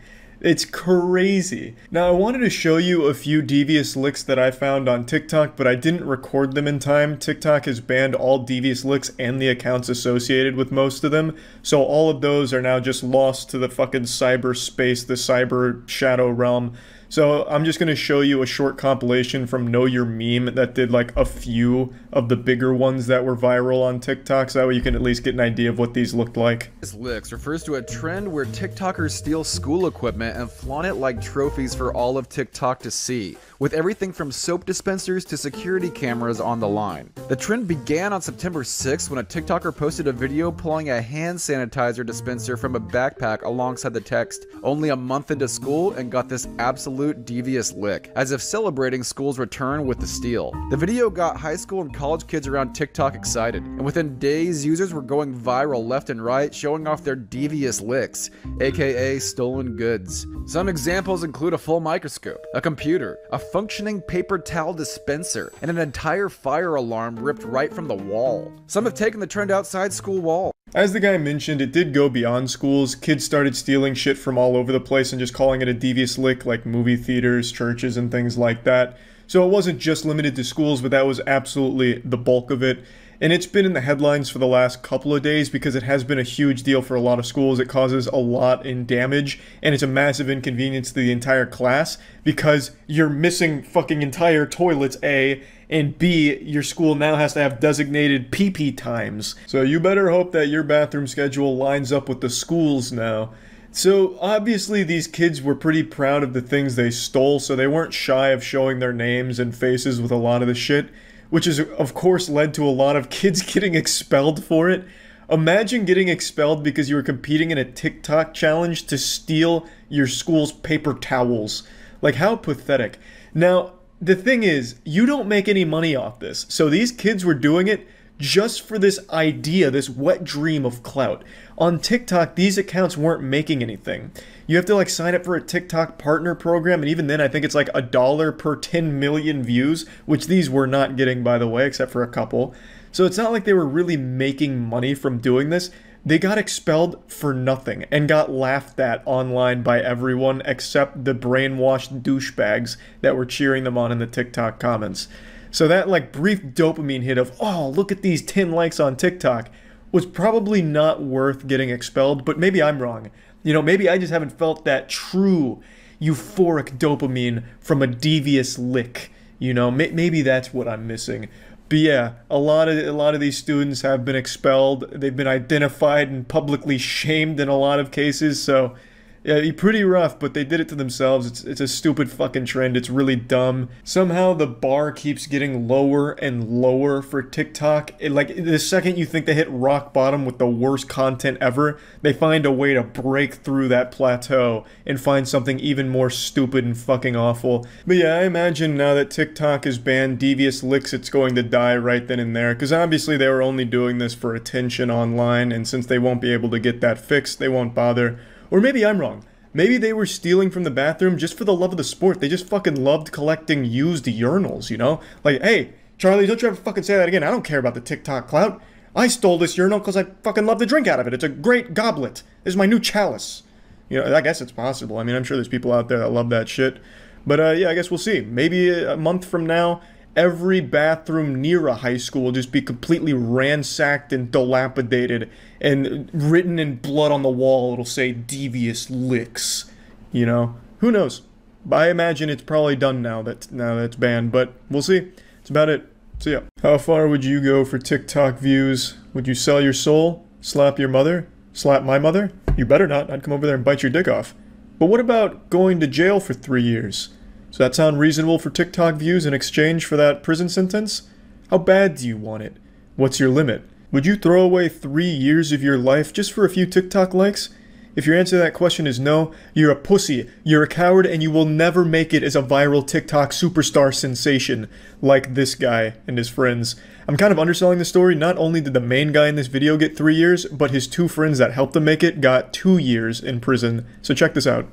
It's crazy. Now, I wanted to show you a few devious licks that I found on TikTok, but I didn't record them in time. TikTok has banned all devious licks and the accounts associated with most of them, so all of those are now just lost to the fucking cyberspace, the cyber shadow realm. So I'm just going to show you a short compilation from Know Your Meme that did like a few of the bigger ones that were viral on TikTok, so that way you can at least get an idea of what these looked like.
This licks refers to a trend where TikTokers steal school equipment and flaunt it like trophies for all of TikTok to see, with everything from soap dispensers to security cameras on the line. The trend began on September 6th when a TikToker posted a video pulling a hand sanitizer dispenser from a backpack alongside the text, "Only a month into school," and got this absolute devious lick, as if celebrating school's return with the steal. The video got high school and college kids around TikTok excited, and within days, users were going viral left and right, showing off their devious licks, aka stolen goods. Some examples include a full microscope, a computer, a functioning paper towel dispenser, and an entire fire alarm ripped right from the wall. Some have taken the trend outside school walls.
As the guy mentioned, it did go beyond schools. Kids started stealing shit from all over the place and just calling it a devious lick, like movie theaters, churches, and things like that. So it wasn't just limited to schools, but that was absolutely the bulk of it. And it's been in the headlines for the last couple of days because it has been a huge deal for a lot of schools. It causes a lot in damage, and it's a massive inconvenience to the entire class because you're missing fucking entire toilets, A, and B, your school now has to have designated pee-pee times. So you better hope that your bathroom schedule lines up with the school's now. So obviously these kids were pretty proud of the things they stole, so they weren't shy of showing their names and faces with a lot of the shit, which has of course led to a lot of kids getting expelled for it. Imagine getting expelled because you were competing in a TikTok challenge to steal your school's paper towels. Like, how pathetic. Now, the thing is, you don't make any money off this. So these kids were doing it just for this idea, this wet dream of clout. On TikTok, these accounts weren't making anything. You have to like sign up for a TikTok partner program, and even then I think it's like $1 per 10 million views, which these were not getting, by the way, except for a couple. So it's not like they were really making money from doing this. They got expelled for nothing and got laughed at online by everyone except the brainwashed douchebags that were cheering them on in the TikTok comments. So that like brief dopamine hit of, oh, look at these 10 likes on TikTok, was probably not worth getting expelled, but maybe I'm wrong. You know, maybe I just haven't felt that true euphoric dopamine from a devious lick. You know, maybe that's what I'm missing. But yeah, a lot of these students have been expelled. They've been identified and publicly shamed in a lot of cases. So Yeah, pretty rough, but they did it to themselves. It's a stupid fucking trend. It's really dumb. Somehow the bar keeps getting lower and lower for TikTok. Like, the second you think they hit rock bottom with the worst content ever, they find a way to break through that plateau and find something even more stupid and fucking awful. But yeah, I imagine now that TikTok has banned devious licks, it's going to die right then and there, because obviously they were only doing this for attention online, and since they won't be able to get that fixed, they won't bother. Or maybe I'm wrong. Maybe they were stealing from the bathroom just for the love of the sport. They just fucking loved collecting used urinals, you know? Like, hey, Charlie, don't you ever fucking say that again. I don't care about the TikTok clout. I stole this urinal because I fucking love to drink out of it. It's a great goblet. This is my new chalice. You know, I guess it's possible. I mean, I'm sure there's people out there that love that shit. But, yeah, I guess we'll see. Maybe a month from now, every bathroom near a high school will just be completely ransacked and dilapidated, and written in blood on the wall it'll say devious licks. You know, who knows? I imagine it's probably done now that it's banned, but we'll see. That's about it. See ya. How far would you go for TikTok views? Would you sell your soul? Slap your mother? Slap my mother? You better not. I'd come over there and bite your dick off. But what about going to jail for 3 years? Does that sound reasonable for TikTok views in exchange for that prison sentence? How bad do you want it? What's your limit? Would you throw away 3 years of your life just for a few TikTok likes? If your answer to that question is no, you're a pussy, you're a coward, and you will never make it as a viral TikTok superstar sensation like this guy and his friends. I'm kind of underselling the story. Not only did the main guy in this video get 3 years, but his 2 friends that helped him make it got 2 years in prison. So check this out.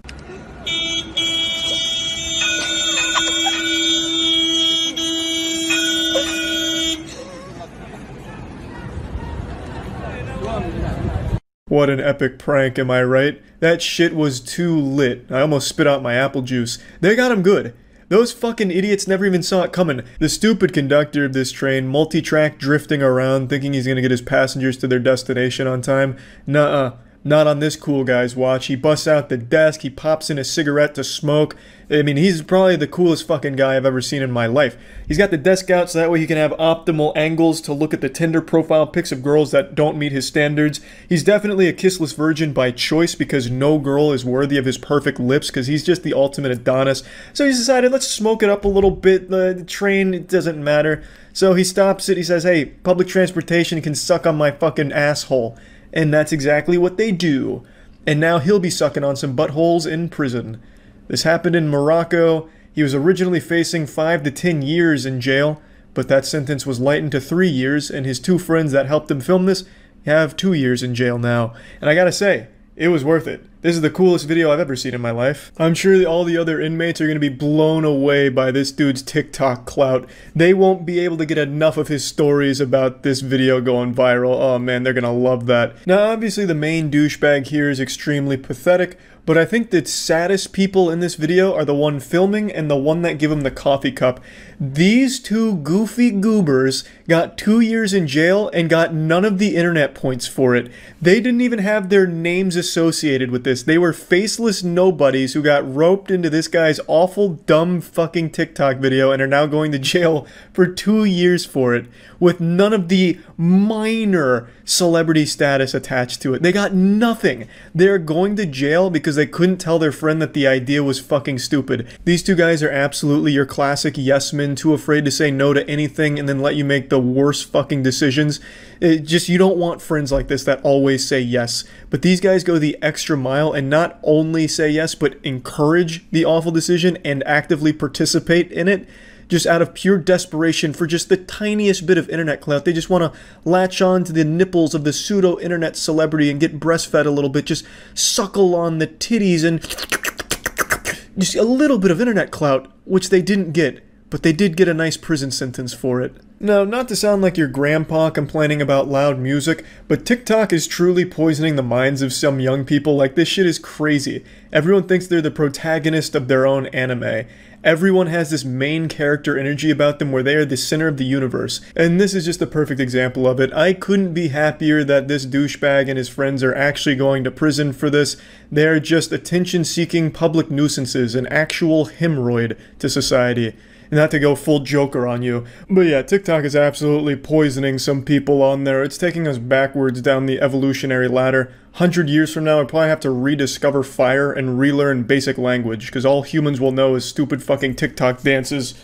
What an epic prank, am I right? That shit was too lit. I almost spit out my apple juice. They got him good. Those fucking idiots never even saw it coming. The stupid conductor of this train, multi-track drifting around, thinking he's gonna get his passengers to their destination on time. Nuh-uh. Not on this cool guy's watch. He busts out the desk, he pops in a cigarette to smoke. I mean, he's probably the coolest fucking guy I've ever seen in my life. He's got the desk out so that way he can have optimal angles to look at the Tinder profile pics of girls that don't meet his standards. He's definitely a kissless virgin by choice because no girl is worthy of his perfect lips because he's just the ultimate Adonis. So he's decided, let's smoke it up a little bit. The train, it doesn't matter. So he stops it, he says, hey, public transportation can suck on my fucking asshole. And that's exactly what they do. And now he'll be sucking on some buttholes in prison. This happened in Morocco. He was originally facing 5 to 10 years in jail, but that sentence was lightened to 3 years, and his 2 friends that helped him film this have 2 years in jail now. And I gotta say, it was worth it. This is the coolest video I've ever seen in my life. I'm sure all the other inmates are going to be blown away by this dude's TikTok clout. They won't be able to get enough of his stories about this video going viral. Oh man, they're going to love that. Now obviously the main douchebag here is extremely pathetic, but I think the saddest people in this video are the one filming and the one that give him the coffee cup. These 2 goofy goobers got 2 years in jail and got none of the internet points for it. They didn't even have their names associated with this. They were faceless nobodies who got roped into this guy's awful, dumb fucking TikTok video and are now going to jail for 2 years for it, with none of the minor celebrity status attached to it. They got nothing. They're going to jail because they couldn't tell their friend that the idea was fucking stupid. These 2 guys are absolutely your classic yes men, too afraid to say no to anything and then let you make the worst fucking decisions. You don't want friends like this that always say yes. But these guys go the extra mile and not only say yes, but encourage the awful decision and actively participate in it. Just out of pure desperation for just the tiniest bit of internet clout. They just want to latch on to the nipples of the pseudo-internet celebrity and get breastfed a little bit. Just suckle on the titties and just a little bit of internet clout, which they didn't get. But they did get a nice prison sentence for it. Now, not to sound like your grandpa complaining about loud music, but TikTok is truly poisoning the minds of some young people. Like, this shit is crazy. Everyone thinks they're the protagonist of their own anime. Everyone has this main character energy about them where they are the center of the universe. And this is just a perfect example of it. I couldn't be happier that this douchebag and his friends are actually going to prison for this. They're just attention-seeking public nuisances, an actual hemorrhoid to society. Not to go full Joker on you, but yeah, TikTok is absolutely poisoning some people on there. It's taking us backwards down the evolutionary ladder. 100 years from now, I probably have to rediscover fire and relearn basic language, because all humans will know is stupid fucking TikTok dances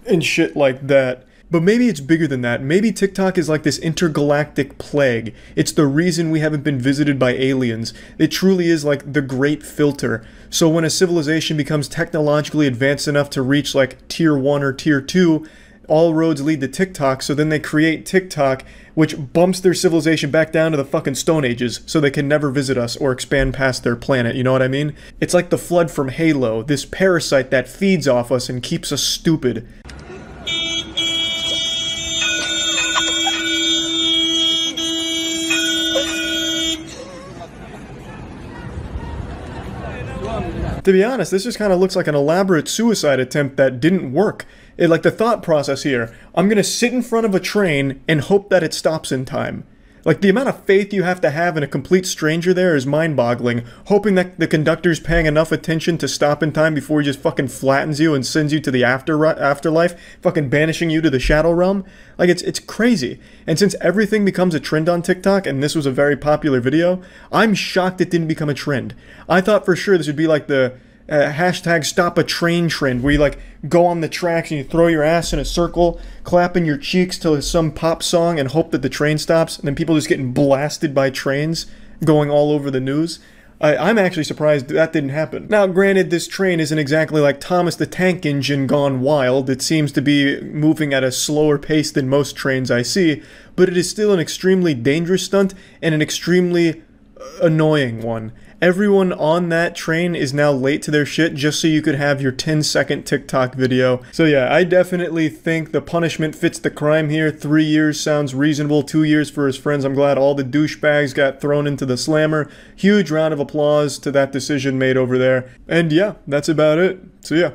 and shit like that. But maybe it's bigger than that. Maybe TikTok is like this intergalactic plague. It's the reason we haven't been visited by aliens. It truly is like the great filter. So when a civilization becomes technologically advanced enough to reach like tier 1 or tier 2, all roads lead to TikTok, so then they create TikTok, which bumps their civilization back down to the fucking Stone Ages, so they can never visit us or expand past their planet, you know what I mean? It's like the Flood from Halo, this parasite that feeds off us and keeps us stupid. To be honest, this just kind of looks like an elaborate suicide attempt that didn't work. Like the thought process here, I'm gonna sit in front of a train and hope that it stops in time. Like, the amount of faith you have to have in a complete stranger there is mind-boggling, hoping that the conductor's paying enough attention to stop in time before he just fucking flattens you and sends you to the afterlife, fucking banishing you to the shadow realm. Like, it's crazy. And since everything becomes a trend on TikTok, and this was a very popular video, I'm shocked it didn't become a trend. I thought for sure this would be like the hashtag stop a train trend, where you like go on the tracks and you throw your ass in a circle, clapping your cheeks to some pop song and hope that the train stops, and then people just getting blasted by trains going all over the news. I'm actually surprised that didn't happen. Now, granted, this train isn't exactly like Thomas the Tank Engine gone wild. It seems to be moving at a slower pace than most trains I see, but it is still an extremely dangerous stunt and an extremely annoying one. Everyone on that train is now late to their shit just so you could have your 10-second TikTok video. So yeah, I definitely think the punishment fits the crime here. 3 years sounds reasonable. 2 years for his friends. I'm glad all the douchebags got thrown into the slammer. Huge round of applause to that decision made over there. And yeah, that's about it. So yeah.